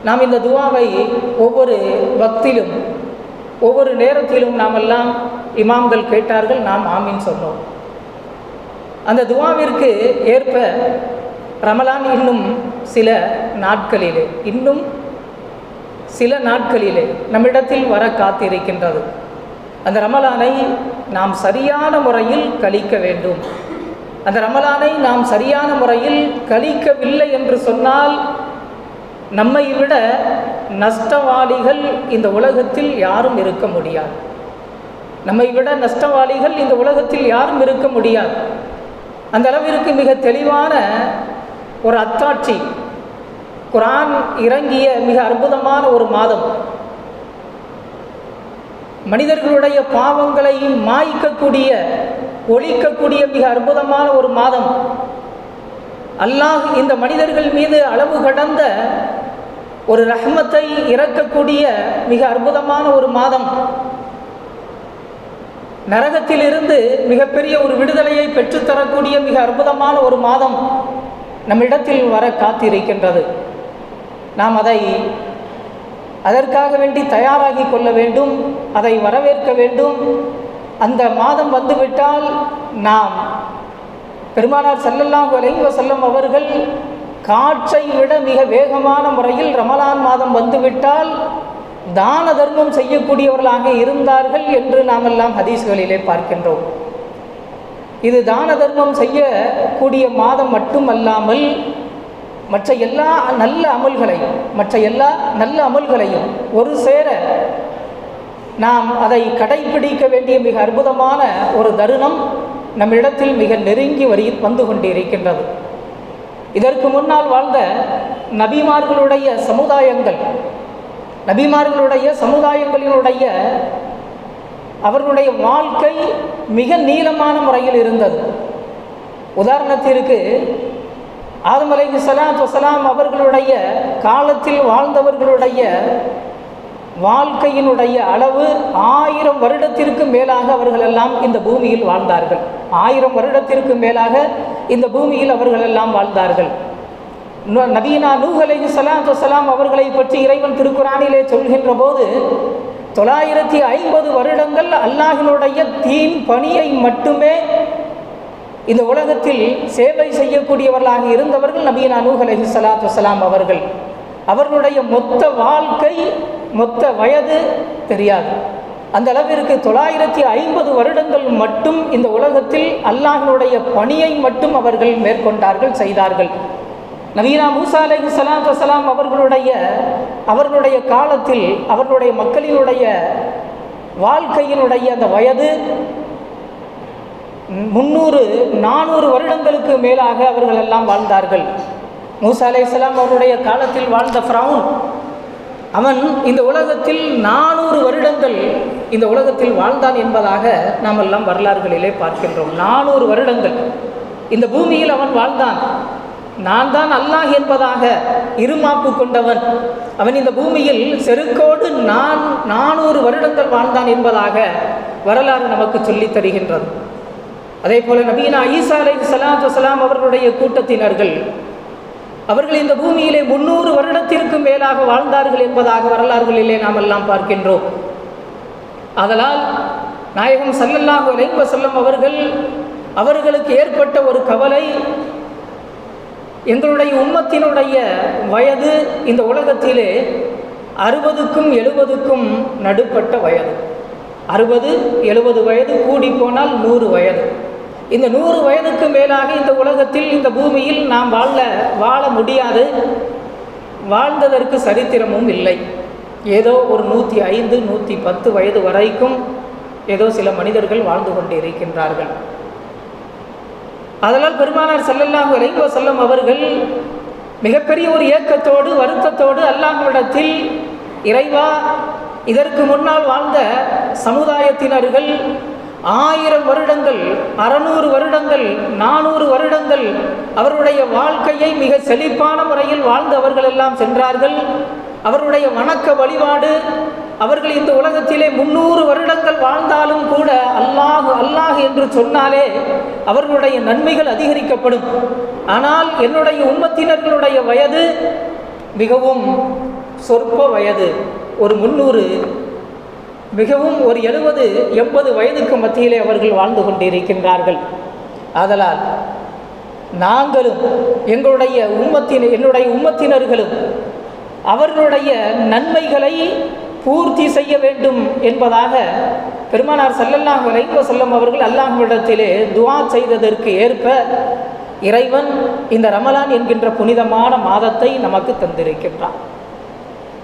நாம் இந்த துவாவை ஒவ்வொரு வக்திலும் ஒவ்வொரு நேரத்திலும் நாமெல்லாம் இமாம்கள் கேட்டார்கள், நாம் ஆமீன் சொன்னோம். அந்த துவாவிற்கு ஏற்ப ரமலான் இன்னும் சில நாட்களிலே நம்மிடத்தில் வர காத்திருக்கின்றது. அந்த ரமலானை நாம் சரியான முறையில் கழிக்க வேண்டும். அந்த ரமலானை நாம் சரியான முறையில் கழிக்கவில்லை என்று சொன்னால் நம்மை விட நஷ்டவாளிகள் இந்த உலகத்தில் யாரும் இருக்க முடியாது. நம்மை விட நஷ்டவாளிகள் இந்த உலகத்தில் யாரும் இருக்க முடியாது. அந்த அளவிற்கு மிக தெளிவான ஒரு அத்தாட்சி, குர்ஆன் இறங்கிய மிக அற்புதமான ஒரு மாதம், மனிதர்களுடைய பாவங்களை மாய்க்கக்கூடிய, ஒழிக்கக்கூடிய மிக அற்புதமான ஒரு மாதம். அல்லாஹ் இந்த மனிதர்கள் மீது அளவு கடந்த ஒரு ரஹ்மத்தை இறக்கக்கூடிய மிக அற்புதமான ஒரு மாதம். நரகத்திலிருந்து மிகப்பெரிய ஒரு விடுதலையை பெற்றுத்தரக்கூடிய மிக அற்புதமான ஒரு மாதம் நம்மிடத்தில் வர காத்திருக்கின்றது. நாம் அதற்காக வேண்டி தயாராகி கொள்ள வேண்டும், அதை வரவேற்க வேண்டும். அந்த மாதம் வந்துவிட்டால் நாம் பெருமானார் ஸல்லல்லாஹு அலைஹி வஸல்லம் அவர்கள் காற்றை விட மிக வேகமான முறையில் ரமலான் மாதம் வந்துவிட்டால் தான தர்மம் செய்யக்கூடியவர்களாக இருந்தார்கள் என்று நாமெல்லாம் ஹதீஸ்களிலே பார்க்கின்றோம். இது தான தர்மம் செய்யக்கூடிய மாதம் மட்டுமல்லாமல் மற்ற எல்லா நல்ல அமல்களையும் ஒரு சேர நாம் அதை கடைபிடிக்க வேண்டிய மிக அற்புதமான ஒரு தருணம் நம்மிடத்தில் மிக நெருங்கி வந்து கொண்டிருக்கின்றது. இதற்கு முன்னால் வாழ்ந்த நபிமார்களுடைய சமுதாயங்களினுடைய அவர்களுடைய வாழ்க்கை மிக நீளமான முறையில் இருந்தது. உதாரணத்திற்கு ஆதம் அலைஹிஸ்ஸலாத்து வஸ்ஸலாம் அவர்களுடைய காலத்தில் வாழ்ந்தவர்களுடைய வாழ்க்கையினுடைய அளவு 1000 வருடத்திற்கு மேலாக அவர்களெல்லாம் இந்த பூமியில் வாழ்ந்தார்கள். 1000 வருடத்திற்கு மேலாக இந்த பூமியில் அவர்களெல்லாம் வாழ்ந்தார்கள். நபியினா நூஹ் அலைஹிஸ்ஸலாத்து வஸ்ஸலாம் அவர்களை பற்றி இறைவன் திருக்குர்ஆனிலே சொல்கின்ற போது 950 வருடங்கள் அல்லாஹ்வினுடைய தீன் பணியை மட்டுமே இந்த உலகத்தில் சேவை செய்யக்கூடியவர்களாக இருந்தவர்கள் நபியினா நூஹ் அலைஹிஸ்ஸலாத்து வஸ்ஸலாம் அவர்கள். அவர்களுடைய மொத்த வாழ்க்கை, மொத்த வயது தெரியாது. அந்த அளவிற்கு 950 வருடங்கள் மட்டும் இந்த உலகத்தில் அல்லாஹ்வினுடைய பணியை மட்டும் அவர்கள் மேற்கொண்டார்கள், செய்தார்கள். நபியினா மூசா அலைஹிஸ்ஸலாத்து வஸ்ஸலாம் அவர்களுடைய காலத்தில் அவர்களுடைய மக்களினுடைய வாழ்க்கையினுடைய அந்த வயது 300-400 வருடங்களுக்கு மேலாக அவர்கள் எல்லாம் வாழ்ந்தார்கள். மூசா அலைஹிஸ்ஸலாம் அவருடைய காலத்தில் வாழ்ந்த ஃபிரௌன், அவன் இந்த உலகத்தில் 400 வருடங்கள் இந்த உலகத்தில் வாழ்ந்தான் என்பதாக நாம் எல்லாம் வரலாறுகளிலே பார்க்கின்றோம். 400 வருடங்கள் இந்த பூமியில் அவன் வாழ்ந்தான். நான் தான் அல்லாஹ் என்பதாக இருமாப்பு கொண்டவன், அவன் இந்த பூமியில் செருக்கோடு 400 வருடங்கள் வாழ்ந்தான் என்பதாக வரலாறு நமக்கு சொல்லித் தருகின்றது. அதே போல நபியினா ஈசா அலைஹிஸ்ஸலாத்து வஸ்ஸலாம் அவர்களுடைய கூட்டத்தினர்கள் அவர்கள் இந்த பூமியிலே 300 வருடத்திற்கு மேலாக வாழ்ந்தார்கள் என்பதாக வரலாறுகளிலே நாம் எல்லாம் பார்க்கின்றோம். ஆதலால் நாயகம் ஸல்லல்லாஹு அலைஹி வஸல்லம் அவர்களுக்கு ஏற்பட்ட ஒரு கவலை, எங்களுடைய உம்மத்தினுடைய வயது இந்த உலகத்திலே 60க்கும் 70க்கும் நடுப்பட்ட வயது. 60-70 வயது, கூடி போனால் 100 வயது. இந்த 100 வயதுக்கு மேலாக இந்த உலகத்தில் இந்த பூமியில் நாம் வாழ முடியாது, வாழ்ந்ததற்கு சரித்திரமும் இல்லை. ஏதோ ஒரு 105, 110 வயது வரைக்கும் ஏதோ சில மனிதர்கள் வாழ்ந்து கொண்டு இருக்கின்றார்கள். அதனால் பெருமானார் ஸல்லல்லாஹு அலைஹி வஸல்லம் அவர்கள் மிகப்பெரிய ஒரு ஏக்கத்தோடு வருத்தத்தோடு அல்லாஹ்விடத்தில், இறைவா, இதற்கு முன்னால் வாழ்ந்த சமுதாயத்தினர்கள் 1000 வருடங்கள், 600 வருடங்கள், 400 வருடங்கள் அவருடைய வாழ்க்கையை மிக செழிப்பான முறையில் வாழ்ந்தவர்கள் எல்லாம் சென்றார்கள். அவருடைய வணக்க வழிபாடு, அவர்கள் இந்த உலகத்திலே 300 வருடங்கள் வாழ்ந்தாலும் கூட அல்லாஹ் அல்லாஹ் என்று சொன்னாலே அவர்களுடைய நன்மைகள் அதிகரிக்கப்படும். ஆனால் என்னுடைய உம்மத்தினர்களுடைய வயது மிகவும் சொற்ப வயது, ஒரு 300, மிகவும் ஒரு 70-80 வயதுக்கு மத்தியிலே அவர்கள் வாழ்ந்து கொண்டிருக்கின்றார்கள். ஆதலால் நாங்களும் என்னுடைய உம்மத்தினர்களும் அவர்களுடைய நன்மைகளை பூர்த்தி செய்ய வேண்டும் என்பதாக பெருமானார் ஸல்லல்லாஹு அலைஹி வஸல்லம் அவர்கள் அல்லாஹ்விடத்திலே துஆ செய்ததற்கு ஏற்ப இறைவன் இந்த ரமலான் என்கின்ற புனிதமான மாதத்தை நமக்கு தந்திருக்கின்றான்.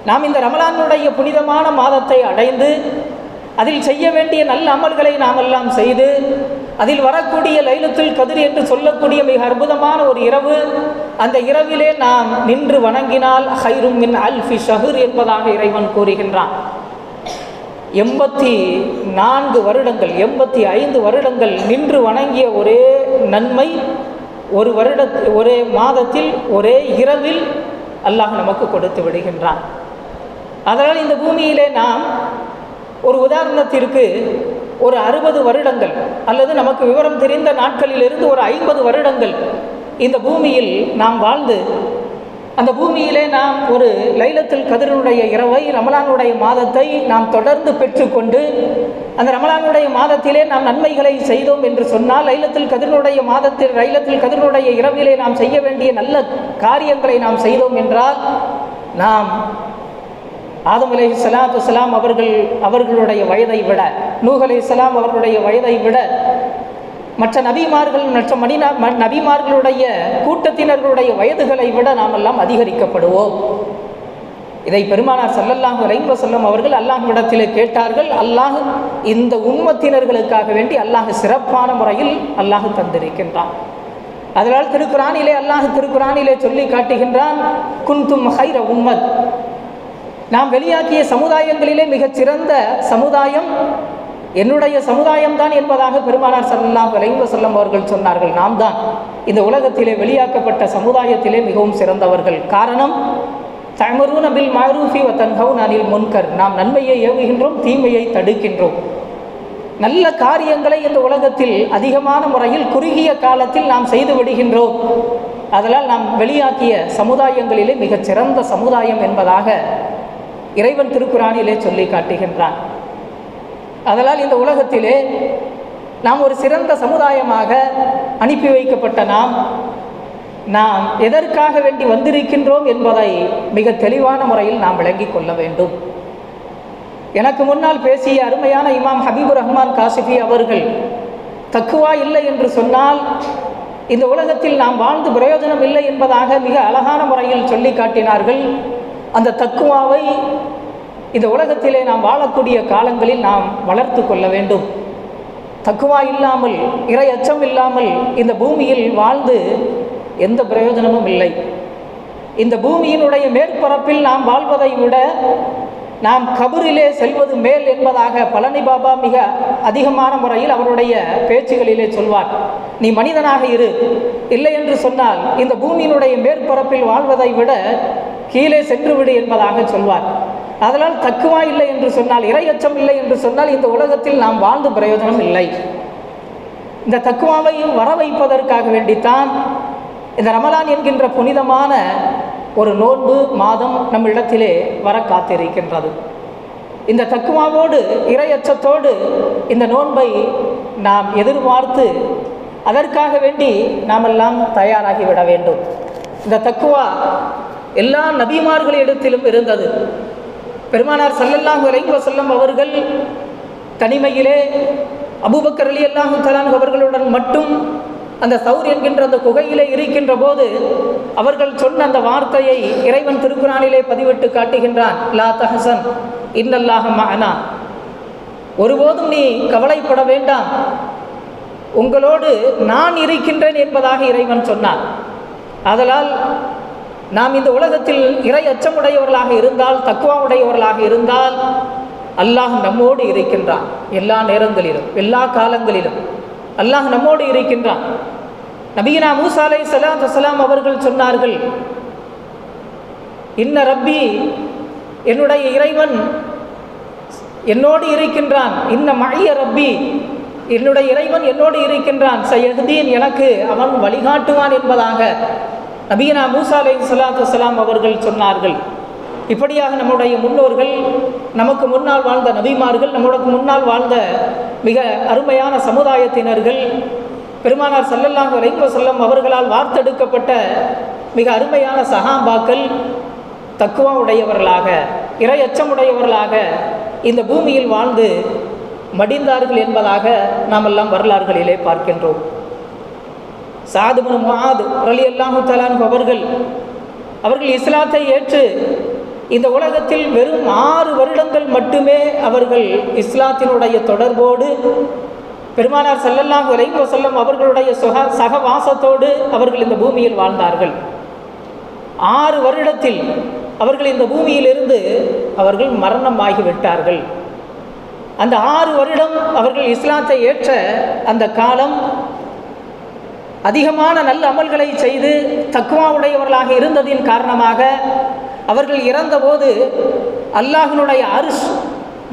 நாம் இந்த ரமலானுடைய புனிதமான மாதத்தை அடைந்து அதில் செய்ய வேண்டிய நல்ல அமல்களை நாம் எல்லாம் செய்து அதில் வரக்கூடிய லைலத்துல் கத்ர் என்று சொல்லக்கூடிய மிக அற்புதமான ஒரு இரவு, அந்த இரவிலே நாம் நின்று வணங்கினால் ஹைரும் மின் அல்ஃபி ஷஹர் என்பதாக இறைவன் கூறுகின்றான். 84 வருடங்கள் 85 வருடங்கள் நின்று வணங்கிய ஒரே நன்மை ஒரே மாதத்தில் ஒரே இரவில் அல்லாஹ் நமக்கு கொடுத்து விடுகின்றான். அதனால் இந்த பூமியிலே நாம் ஒரு உதாரணத்திற்கு ஒரு 60 வருடங்கள் அல்லது நமக்கு விவரம் தெரிந்த நாட்களிலிருந்து ஒரு 50 வருடங்கள் இந்த பூமியில் நாம் வாழ்ந்து அந்த பூமியிலே நாம் ஒரு லைலத்துல் கத்ருடைய இரவை, ரமலானுடைய மாதத்தை நாம் தொடர்ந்து பெற்றுக்கொண்டு அந்த ரமலானுடைய மாதத்திலே நாம் நன்மைகளை செய்தோம் என்று சொன்னால், லைலத்துல் கத்ருடைய இரவிலே நாம் செய்ய வேண்டிய நல்ல காரியங்களை நாம் செய்தோம் என்றால், நாம் ஆதம் அலைஹிஸ்ஸலாத்து வஸ்ஸலாம் அவர்களுடைய வயதை விட, நூஹ் அலைஹிஸ்ஸலாம் அவர்களுடைய வயதை விட, மற்ற நபிமார்களுடைய கூட்டத்தினர்களுடைய வயதுகளை விட நாம் எல்லாம் அதிகரிக்கப்படுவோம். இதை பெருமானார் ஸல்லல்லாஹு அலைஹி வஸல்லம் அவர்கள் அல்லாஹ்விடத்திலே கேட்டார்கள். அல்லாஹ் இந்த உம்மத்தினர்களுக்காக வேண்டி அல்லாஹ் சிறப்பான முறையில் அல்லாஹ் தந்திருக்கின்றான். அதனால் திருக்குரானிலே சொல்லி காட்டுகின்றான், குன்தும் ஹைர உம்மத், நாம் வெளியாக்கிய சமுதாயங்களிலே மிகச்சிறந்த சமுதாயம் என்னுடைய சமுதாயம்தான் என்பதாக பெருமானார் ஸல்லல்லாஹு அலைஹி வஸல்லம் அவர்கள் சொன்னார்கள். நாம் தான் இந்த உலகத்திலே வெளியாக்கப்பட்ட சமுதாயத்திலே மிகவும் சிறந்தவர்கள். காரணம், தஅமுரூன பில் மஅரூஃபி வ தன்ஹவுன அனில் முன்கர், நாம் நன்மையை ஏவுகின்றோம், தீமையை தடுக்கின்றோம். நல்ல காரியங்களை இந்த உலகத்தில் அதிகமான முறையில் குறுகிய காலத்தில் நாம் செய்து விடுகின்றோம். அதனால் நாம் வெளியாக்கிய சமுதாயங்களிலே மிகச்சிறந்த சமுதாயம் என்பதாக இறைவன் திருக்குரானிலே சொல்லி காட்டுகின்றான். அதனால் இந்த உலகத்திலே நாம் ஒரு சிறந்த சமுதாயமாக அனுப்பி வைக்கப்பட்ட நாம் எதற்காக வேண்டி வந்திருக்கின்றோம் என்பதை மிக தெளிவான முறையில் நாம் விளங்கி கொள்ள வேண்டும். எனக்கு முன்னால் பேசிய அருமையான இமாம் ஹபீபுர் ரஹ்மான் காசிஃபி அவர்கள் தக்குவா இல்லை என்று சொன்னால் இந்த உலகத்தில் நாம் வாழ்ந்து பிரயோஜனம் இல்லை என்பதாக மிக அழகான முறையில் சொல்லி காட்டினார்கள். அந்த தக்குவாவை இந்த உலகத்திலே நாம் வாழக்கூடிய காலங்களில் நாம் வளர்த்து கொள்ள வேண்டும். தக்குவா இல்லாமல், இறை அச்சம் இல்லாமல் இந்த பூமியில் வாழ்ந்து எந்த பிரயோஜனமும் இல்லை. இந்த பூமியினுடைய மேற்பரப்பில் நாம் வாழ்வதை விட நாம் கபரிலே செல்வது மேல் என்பதாக பழனி பாபா மிக அதிகமான முறையில் அவருடைய பேச்சுகளிலே சொல்வார். நீ மனிதனாக இரு, இல்லை என்று சொன்னால் இந்த பூமியினுடைய மேற்பரப்பில் வாழ்வதை விட கீழே சென்று விடு என்பதாக சொல்வார். அதனால் தக்குவா இல்லை என்று சொன்னால், இறையச்சம் இல்லை என்று சொன்னால் இந்த உலகத்தில் நாம் வாழ்ந்து பிரயோஜனம் இல்லை. இந்த தக்குவாவையும் வர வைப்பதற்காக வேண்டித்தான் இந்த ரமலான் என்கின்ற புனிதமான ஒரு நோன்பு மாதம் நம்மிடத்திலே வர காத்திருக்கின்றது. இந்த தக்குவாவோடு இறையச்சத்தோடு இந்த நோன்பை நாம் எதிர்பார்த்து அதற்காக வேண்டி நாமெல்லாம் தயாராகிவிட வேண்டும். இந்த தக்குவா எல்லா நபிமார்களிடத்திலும் இருந்தது. பெருமானார் ஸல்லல்லாஹு அலைஹி வஸல்லம் அவர்கள் தனிமையிலே அபூபக்கர் ரலியல்லாஹு தஆலா அவர்களுடன் மட்டும் அந்த சௌர் என்கின்ற அந்த குகையிலே இருக்கின்ற போது அவர்கள் சொன்ன அந்த வார்த்தையை இறைவன் திருக்குரானிலே பதிவிட்டு காட்டுகின்றான். லா தஹசன் இன்னல்லாஹ மஅனா, ஒருபோதும் நீ கவலைப்பட வேண்டாம், உங்களோடு நான் இருக்கின்றேன் என்பதாக இறைவன் சொன்னான். ஆதலால் நாம் இந்த உலகத்தில் இறை அச்சமுடையவர்களாக இருந்தால், தக்குவா உடையவர்களாக இருந்தால் அல்லாஹ் நம்மோடு இருக்கின்றான். எல்லா நேரங்களிலும் எல்லா காலங்களிலும் அல்லாஹ் நம்மோடு இருக்கின்றான். நபியினா மூசா அலைஹிஸ்ஸலாத்து வஸ்ஸலாம் அவர்கள் சொன்னார்கள், இன்ன ரப்பி, என்னுடைய இறைவன் என்னோடு இருக்கின்றான். இன்ன மஇய ரப்பி, என்னுடைய இறைவன் என்னோடு இருக்கின்றான். சயஹ்தீன், எனக்கு அவன் வழிகாட்டுவான் என்பதாக நபியினா மூசா அலைஹிஸ்ஸலாத்து வஸ்ஸலாம் அவர்கள் சொன்னார்கள். இப்படியாக நம்முடைய முன்னோர்கள், நமக்கு முன்னால் வாழ்ந்த நபிமார்கள், நம்முடைய முன்னால் வாழ்ந்த மிக அருமையான சமுதாயத்தினர்கள், பெருமானார் ஸல்லல்லாஹு அலைஹி வஸல்லம் அவர்களால் வார்த்தெடுக்கப்பட்ட மிக அருமையான சஹாபாக்கள் தக்குவா உடையவர்களாக, இறை அச்சமுடையவர்களாக இந்த பூமியில் வாழ்ந்து மடிந்தார்கள் என்பதாக நாம் எல்லாம் வரலாறுகளிலே பார்க்கின்றோம். சஅத் இப்னு முஆத் ரலியல்லாஹு தஆலா அவர்கள் இஸ்லாத்தை ஏற்று இந்த உலகத்தில் வெறும் 6 வருடங்கள் மட்டுமே அவர்கள் இஸ்லாத்தினுடைய தொடர்போடு பெருமானார் ஸல்லல்லாஹு அலைஹி வஸல்லம் அவர்களுடைய சகவாசத்தோடு அவர்கள் இந்த பூமியில் வாழ்ந்தார்கள். 6 வருடத்தில் அவர்கள் இந்த பூமியிலிருந்து அவர்கள் மரணமாகிவிட்டார்கள். அந்த 6 வருடம் அவர்கள் இஸ்லாத்தை ஏற்ற அந்த காலம் அதிகமான நல்ல அமல்களை செய்து தக்வா உடையவர்களாக இருந்ததின் காரணமாக அவர்கள் இறந்தபோது அல்லாஹ்வினுடைய அர்ஷ்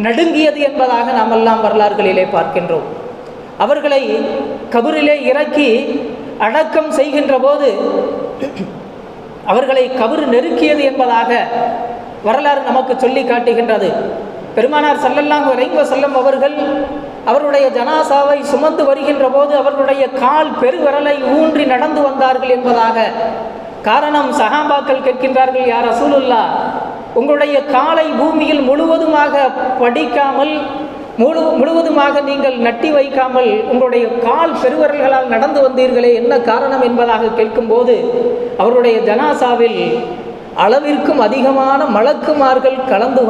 நடுங்கியது என்பதாக நாம் எல்லாம் வரலாறுகளிலே பார்க்கின்றோம். அவர்களை கபரிலே இறக்கி அடக்கம் செய்கின்ற போது அவர்களை கபர் நெருக்கியது என்பதாக வரலாறு நமக்கு சொல்லி காட்டுகின்றது. பெருமானார் ஸல்லல்லாஹு அலைஹி வஸல்லம் அவர்கள் அவருடைய ஜனாசாவை சுமந்து வருகின்ற போது அவர்களுடைய கால் பெருவிரலை ஊன்றி நடந்து வந்தார்கள் என்பதாக. காரணம், சஹாபாக்கள் கேட்கின்றார்கள், யா ரசூலுல்லாஹ், உங்களுடைய காலை பூமியில் முழுவதுமாக படிக்காமல் முழுவதுமாக நீங்கள் நட்டி வைக்காமல் உங்களுடைய கால் பெருவிரல்களால் நடந்து வந்தீர்களே, என்ன காரணம் என்பதாக கேட்கும்போது அவருடைய ஜனாசாவில் அளவிற்கும் அதிகமான மலக்குமார்கள் கலந்து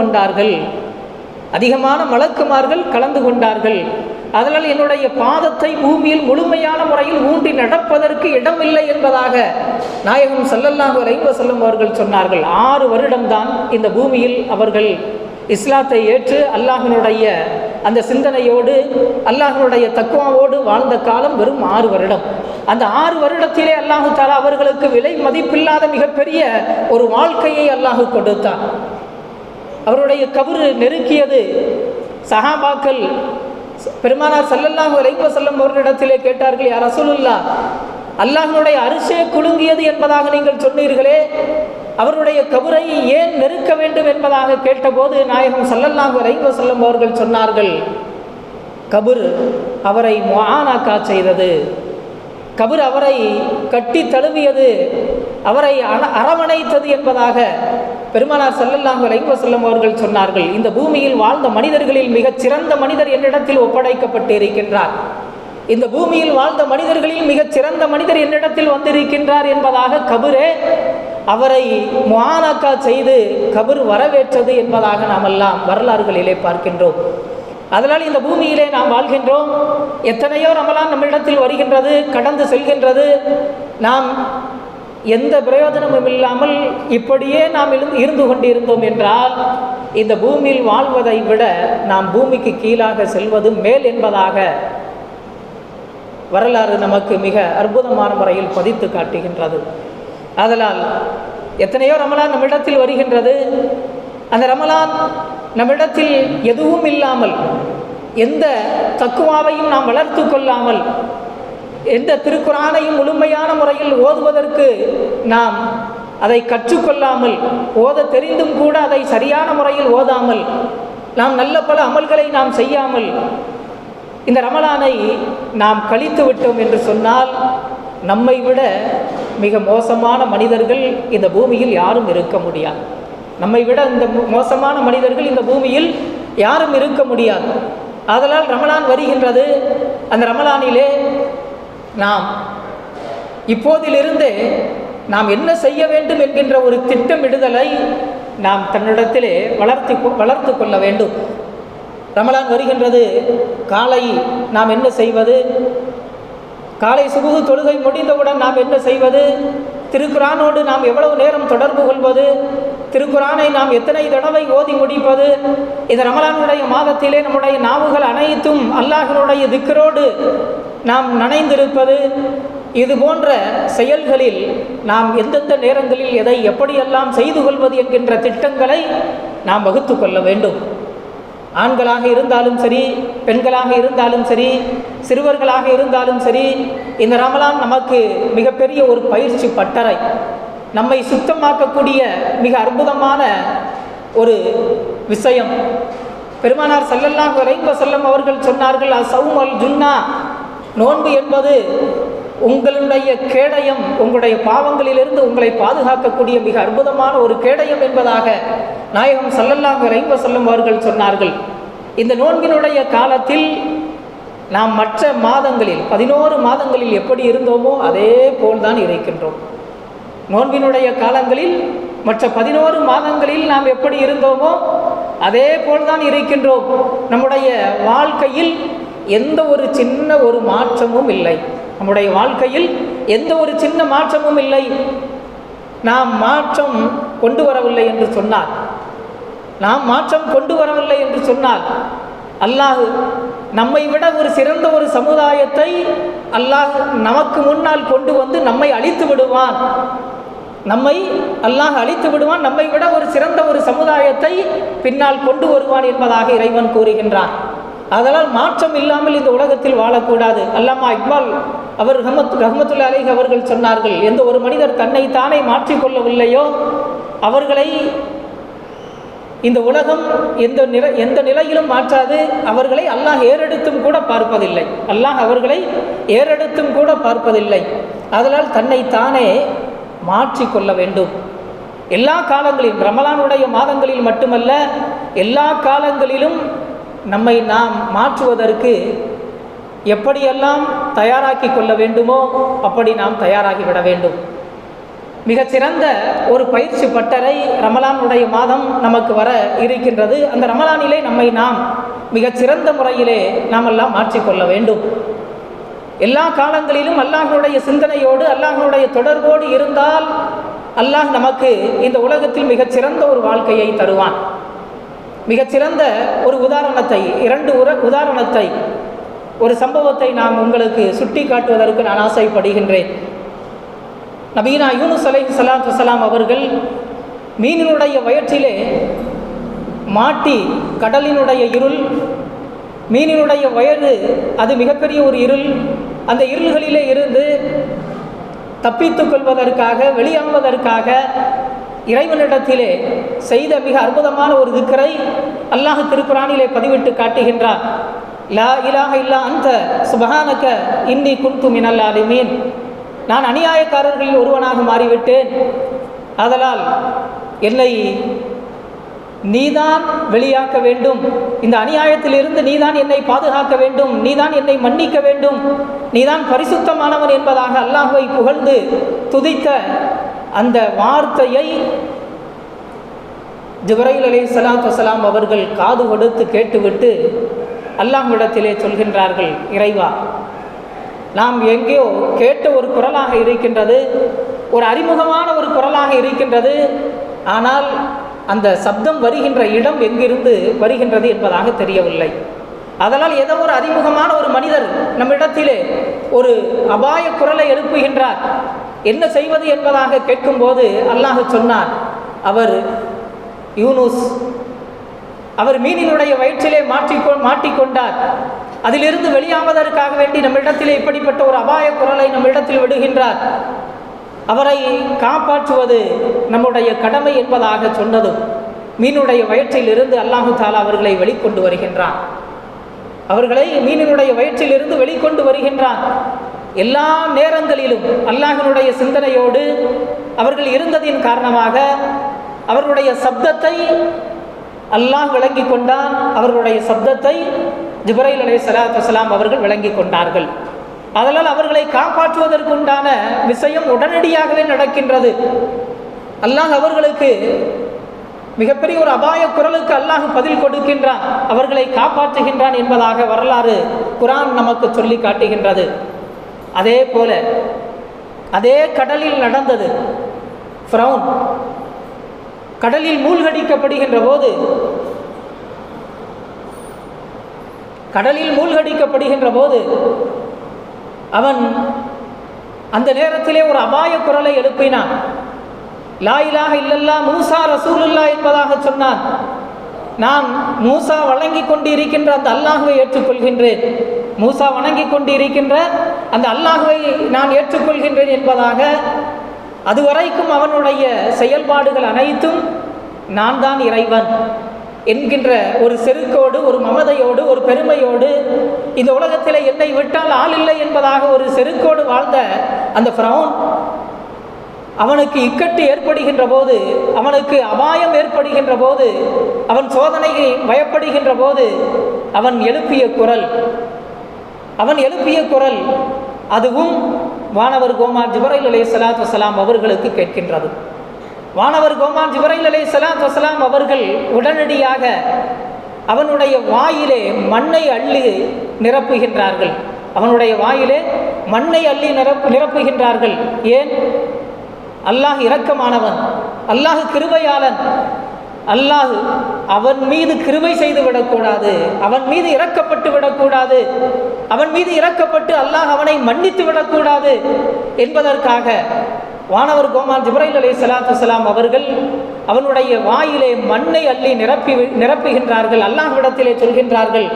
கொண்டார்கள். அதனால் என்னுடைய பாதத்தை பூமியில் முழுமையான முறையில் ஊன்றி நடப்பதற்கு இடமில்லை என்பதாக நாயகம் ஸல்லல்லாஹு அலைஹி வஸல்லம் அவர்கள் சொன்னார்கள். 6 வருடம்தான் இந்த பூமியில் அவர்கள் இஸ்லாத்தை ஏற்று அல்லாஹ்வினுடைய அந்த சிந்தனையோடு அல்லாஹ்வினுடைய தக்வாவோடு வாழ்ந்த காலம் வெறும் 6 வருடம். அந்த 6 வருடத்திலே அல்லாஹு தஆலா அவர்களுக்கு விலை மதிப்பில்லாத மிகப்பெரிய ஒரு வாழ்க்கையை அல்லாஹ் கொடுத்தான். அவருடைய கபர் நெருக்கியது. சஹாபாக்கள் பெருமானார் ஸல்லல்லாஹு அலைஹி வஸல்லம் அவர்களிடத்திலே கேட்டார்கள், யா ரசூலுல்லாஹ், அல்லாஹ்வினுடைய அரிசே குலுங்கியது என்பதாக நீங்கள் சொன்னீர்களே, அவருடைய கபரை ஏன் நெருக்க வேண்டும் என்பதாக கேட்டபோது நாயகம் ஸல்லல்லாஹு அலைஹி வஸல்லம் அவர்கள் சொன்னார்கள், கபர் அவரை முஆனாக்கா செய்தது, கபர் அவரை கட்டி தழுவியது, அவரை அரவணைத்தது என்பதாக பெருமானார் ஸல்லல்லாஹு அலைஹி வஸல்லம் அவர்கள் சொன்னார்கள். இந்த பூமியில் வாழ்ந்த மனிதர்களில் மிகச் சிறந்த மனிதர் என்னிடத்தில் ஒப்படைக்கப்பட்டு இருக்கின்றார். இந்த பூமியில் வாழ்ந்த மனிதர்களில் மிகச் சிறந்த மனிதர் என்னிடத்தில் வந்திருக்கின்றார் என்பதாக கபரே அவரை முஆனாக்கா செய்து கபர் வரவேற்றது என்பதாக நாம் எல்லாம் வரலாறுகளிலே பார்க்கின்றோம். அதனால் இந்த பூமியிலே நாம் வாழ்கின்றோம். எத்தனையோ ரமலான் நம்மிடத்தில் வருகின்றது, கடந்து செல்கின்றது. நாம் எந்த பிரயோஜனமும் இல்லாமல் இப்படியே நாம் இருந்து கொண்டிருந்தோம் என்றால் இந்த பூமியில் வாழ்வதை விட நாம் பூமிக்கு கீழாக செல்வது மேல் என்பதாக வரலாறு நமக்கு மிக அற்புதமான முறையில் பதித்து காட்டுகின்றது. ஆதலால் எத்தனையோ ரமலான் நம்மிடத்தில் வருகின்றது. அந்த ரமலான் நம்மிடத்தில் எதுவும் இல்லாமல், எந்த தக்குவாவையும் நாம் வளர்த்து கொள்ளாமல், எந்த திருக்குரானையும் முழுமையான முறையில் ஓதுவதற்கு நாம் அதை கற்றுக்கொள்ளாமல், ஓத தெரிந்தும் கூட அதை சரியான முறையில் ஓதாமல், நாம் நல்ல பல அமல்களை நாம் செய்யாமல் இந்த ரமலானை நாம் கழித்து விட்டோம் என்று சொன்னால், நம்மை விட மிக மோசமான மனிதர்கள் இந்த பூமியில் யாரும் இருக்க முடியாது. நம்மை விட இந்த மோசமான மனிதர்கள் இந்த பூமியில் யாரும் இருக்க முடியாது. ஆதலால் ரமலான் வருகின்றது. அந்த ரமலானிலே நாம் இப்போதிலிருந்தே நாம் என்ன செய்ய வேண்டும் என்கின்ற ஒரு திட்டமிடுதலை நாம் தன்னிடத்திலே வளர்த்து கொள்ள வேண்டும். ரமலான் வருகின்றது. காலை நாம் என்ன செய்வது? காலை சுபுஹ் தொழுகை முடிந்தவுடன் நாம் என்ன செய்வது? திருக்குரானோடு நாம் எவ்வளவு நேரம் தொடர்பு கொள்வது? திருக்குரானை நாம் எத்தனை தடவை ஓதி முடிப்பது? இந்த ரமலானுடைய மாதத்திலே நம்முடைய நாவுகள் அனைத்தும் அல்லாஹ்வுடைய திக்ரோடு நாம் நனைந்திருப்பது. இது போன்ற செயல்களில் நாம் எந்தெந்த நேரங்களில் எதை எப்படியெல்லாம் செய்து கொள்வது என்கின்ற திட்டங்களை நாம் வகுத்து கொள்ள வேண்டும். ஆண்களாக இருந்தாலும் சரி, பெண்களாக இருந்தாலும் சரி, சிறுவர்களாக இருந்தாலும் சரி, இந்த ரமலான் நமக்கு மிகப்பெரிய ஒரு பயிற்சி பட்டறை, நம்மை சுத்தமாக்கக்கூடிய மிக அற்புதமான ஒரு விஷயம். பெருமானார் ஸல்லல்லாஹு அலைஹி வஸல்லம் அவர்கள் சொன்னார்கள், அஸௌம் அல் ஜுன்னா, நோன்பு என்பது உங்களுடைய கேடயம், உங்களுடைய பாவங்களிலிருந்து உங்களை பாதுகாக்கக்கூடிய மிக அற்புதமான ஒரு கேடயம் என்பதாக நாயகம் ஸல்லல்லாஹு அலைஹி வஸல்லம் அவர்கள் சொன்னார்கள். இந்த நோன்பினுடைய காலத்தில் நாம் மற்ற மாதங்களில் 11 மாதங்களில் எப்படி இருந்தோமோ அதே போல்தான் இருக்கின்றோம். நோன்பினுடைய காலங்களில் மற்ற 11 மாதங்களில் நாம் எப்படி இருந்தோமோ அதே போல்தான் இருக்கின்றோம். நம்முடைய வாழ்க்கையில் எந்த ஒரு சின்ன ஒரு மாற்றமும் இல்லை. நம்முடைய வாழ்க்கையில் எந்த ஒரு சின்ன மாற்றமும் இல்லை. நாம் மாற்றம் கொண்டு வரவில்லை என்று சொன்னார், அல்லாஹ் நம்மை விட ஒரு சிறந்த ஒரு சமுதாயத்தை அல்லாஹ் நமக்கு முன்னால் கொண்டு வந்து நம்மை அழித்து விடுவான். நம்மை விட ஒரு சிறந்த ஒரு சமுதாயத்தை பின்னால் கொண்டு வருவான் என்பதாக இறைவன் கூறுகின்றான். அதனால் மாற்றம் இல்லாமல் இந்த உலகத்தில் வாழக்கூடாது. அல்லாமா இக்பால் அவர் ரஹ்மத்துல்லாஹி அலைஹி அவர்கள் சொன்னார்கள், எந்த ஒரு மனிதர் தன்னை தானே மாற்றிக்கொள்ளவில்லையோ அவர்களை இந்த உலகம் எந்த நிலையிலும் மாற்றாது. அவர்களை அல்லாஹ் ஏறெடுத்தும் கூட பார்ப்பதில்லை. அதனால் தன்னை தானே மாற்றிக்கொள்ள வேண்டும். எல்லா காலங்களிலும், ரமலானுடைய மாதங்களில் மட்டுமல்ல, எல்லா காலங்களிலும் நம்மை நாம் மாற்றுவதற்கு எப்படியெல்லாம் தயாராக்கி கொள்ள வேண்டுமோ அப்படி நாம் தயாராகிவிட வேண்டும். மிகச்சிறந்த ஒரு பயிற்சி பட்டறை ரமலானுடைய மாதம் நமக்கு வர இருக்கின்றது. அந்த ரமலானிலே நம்மை நாம் மிகச்சிறந்த முறையிலே நாம் எல்லாம் மாற்றிக்கொள்ள வேண்டும். எல்லா காலங்களிலும் அல்லாஹ்வுடைய சிந்தனையோடு, அல்லாஹ்வுடைய தொடர்போடு இருந்தால் அல்லாஹ் நமக்கு இந்த உலகத்தில் மிகச்சிறந்த ஒரு வாழ்க்கையை தருவான். மிகச்சிறந்த ஒரு உதாரணத்தை, 2 உதாரணத்தை, ஒரு சம்பவத்தை நான் உங்களுக்கு சுட்டி காட்டுவதற்கு நான் ஆசைப்படுகின்றேன். நபீனா யூனுஸ் அலைஹிஸ்ஸலாத்து வஸ்ஸலாம் அவர்கள் மீனினுடைய வயிற்றிலே மாட்டி, கடலினுடைய இருள், மீனினுடைய வயது அது மிகப்பெரிய ஒரு இருள், அந்த இருள்களிலே இருந்து தப்பித்து கொள்வதற்காக, வெளியாகுவதற்காக இறைவனிடத்திலே செய்த மிக அற்புதமான ஒரு திக்ரை அல்லாஹ் திருக்குரானிலே பதிவிட்டு காட்டுகின்றார். லா இலாஹ இல்லா அன்த சுப்ஹானக இன்னி குன்து மினல் ஆலிமீன். நான் அநியாயக்காரர்களில் ஒருவனாக மாறிவிட்டேன். ஆதலால் என்னை நீதான் வெளியாக்க வேண்டும். இந்த அநியாயத்திலிருந்து நீதான் என்னை பாதுகாக்க வேண்டும். நீதான் என்னை மன்னிக்க வேண்டும். நீதான் பரிசுத்தமானவன் என்பதாக அல்லாஹ்வை புகழ்ந்து துதித்த அந்த வார்த்தையை ஜிப்ரீல் அலைஹிஸ்ஸலாத்து வஸ்ஸலாம் அவர்கள் காது கொடுத்து கேட்டுவிட்டு அல்லாஹ்விடத்திலே சொல்கின்றார்கள், இறைவா, நாம் எங்கேயோ கேட்ட ஒரு குரலாக இருக்கின்றது, ஒரு அறிமுகமான ஒரு குரலாக இருக்கின்றது. ஆனால் அந்த சப்தம் வருகின்ற இடம் எங்கிருந்து வருகின்றது என்பதாக தெரியவில்லை. அதனால் ஏதோ ஒரு அறிமுகமான ஒரு மனிதர் நம்மிடத்திலே ஒரு அபாய குரலை எழுப்புகின்றார், என்ன செய்வது என்பதாக கேட்கும்போது அல்லாஹ் சொன்னார், அவர் யூனுஸ், அவர் மீனினுடைய வயிற்றிலே மாட்டிக்கொண்டார், அதிலிருந்து வெளியாவதற்காக வேண்டி நம்மிடத்திலே இப்படிப்பட்ட ஒரு அபாய குரலை நம்மிடத்தில் விடுகின்றார், அவரை காப்பாற்றுவது நம்முடைய கடமை என்பதாக சொன்னதும் மீனுடைய வயிற்றில் இருந்து அல்லாஹு தாலா அவர்களை வெளிக்கொண்டு வருகின்றான். அவர்களை மீனினுடைய வயிற்றிலிருந்து வெளிக்கொண்டு வருகின்றான். எல்லா நேரங்களிலும் அல்லாஹ்வினுடைய சிந்தனையோடு அவர்கள் இருந்ததின் காரணமாக அவர்களுடைய சப்தத்தை அல்லாஹ் விளங்கி கொண்டான். அவர்களுடைய சப்தத்தை ஜிப்ரைல் அலைஹிஸ்ஸலாத்து வஸ்ஸலாம் அவர்கள் விளங்கி கொண்டார்கள். அதனால் அவர்களை காப்பாற்றுவதற்குண்டான விஷயம் உடனடியாகவே நடக்கின்றது. அல்லாஹ் அவர்களுக்கு மிகப்பெரிய ஒரு அபாய குரலுக்கு அல்லாஹ் பதில் கொடுக்கின்றான், அவர்களை காப்பாற்றுகின்றான் என்பதாக வரலாறு குர்ஆன் நமக்கு சொல்லி காட்டுகின்றது. அதே போல அதே கடலில் நடந்தது. ஃபிரௌன் கடலில் மூழ்கடிக்கப்படுகின்ற போது அவன் அந்த நேரத்திலே ஒரு அபாய குரலை எழுப்பினான். லா இலாஹ இல்லல்லாஹ் மூசா ரசூலுல்லாஹ் என்பதாக சொன்னான். நான் மூசா வணங்கி கொண்டு இருக்கின்ற அந்த அல்லாஹ்வை ஏற்றுக்கொள்கின்றேன், மூசா வணங்கி கொண்டு இருக்கின்ற அந்த அல்லாஹ்வை நான் ஏற்றுக்கொள்கின்றேன் என்பதாக அதுவரைக்கும் அவனுடைய செயல்பாடுகள் அனைத்தும் நான் தான் இறைவன் என்கின்ற ஒரு செருக்கோடு, ஒரு மமதையோடு, ஒரு பெருமையோடு, இந்த உலகத்தில் என்னை விட்டால் ஆள் இல்லை என்பதாக ஒரு செருக்கோடு வாழ்ந்த அந்த ஃபிரௌன் அவனுக்கு இக்கட்டு ஏற்படுகின்ற போது, அவனுக்கு அபாயம் ஏற்படுகின்ற போது, அவன் சோதனையை பயப்படுகின்ற போது அவன் எழுப்பிய குரல் அதுவும் வானவர் கோமான் ஜிப்ரைல் அலைஹிஸ்ஸலாத்து வஸ்ஸலாம் அவர்களுக்கு கேட்கின்றது. வானவர் கோமான் ஜிப்ரைல் அலைஹிஸ்ஸலாத்து வஸ்ஸலாம் அவர்கள் உடனடியாக அவனுடைய வாயிலே மண்ணை அள்ளி நிரப்புகின்றார்கள். நிரப்புகின்றார்கள். ஏன்? அல்லாஹ் இரக்கமானவன், அல்லாஹ் கிருபையாளன். அல்லாஹ் அவன் மீது கிருபை செய்து விடக்கூடாது, அவன் மீது இரக்கப்பட்டு விடக்கூடாது, அவன் மீது இரக்கப்பட்டு அல்லாஹ் அவனை மன்னித்து விடக்கூடாது என்பதற்காக வானவர் கோமான் ஜிப்ரைல் அலைஹிஸ்ஸலாத்து வஸ்ஸலாம் அவர்கள் அவனுடைய வாயிலே மண்ணை அள்ளி நிரப்புகின்றார்கள். அல்லாஹ்விடத்திலே சொல்கின்றார்கள்,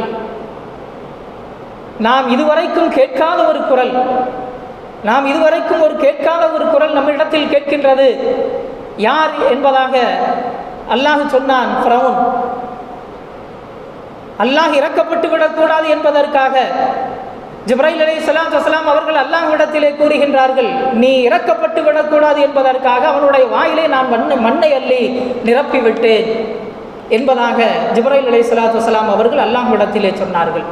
நாம் இதுவரைக்கும் கேட்காத ஒரு குரல், நம்மிடத்தில் கேட்கின்றது. யார் என்பதாக அல்லாஹ் சொன்னான். ஃபிரௌன் அல்லாஹ் இரக்கப்பட்டு விடக்கூடாது என்பதற்காக ஜிப்ரைல் அலைஹிஸ்ஸலாத்து வஸ்ஸலாம் அவர்கள் அல்லாஹ்விடத்திலே கூறுகின்றார்கள், நீ இரக்கப்பட்டு விடக்கூடாது என்பதற்காக அவனுடைய வாயிலே நான் மண்ணை அள்ளி நிரப்பிவிட்டேன் என்பதாக ஜிப்ரைல் அலைஹிஸ்ஸலாத்து வஸ்ஸலாம் அவர்கள் அல்லாஹ்விடத்திலே சொன்னார்கள்.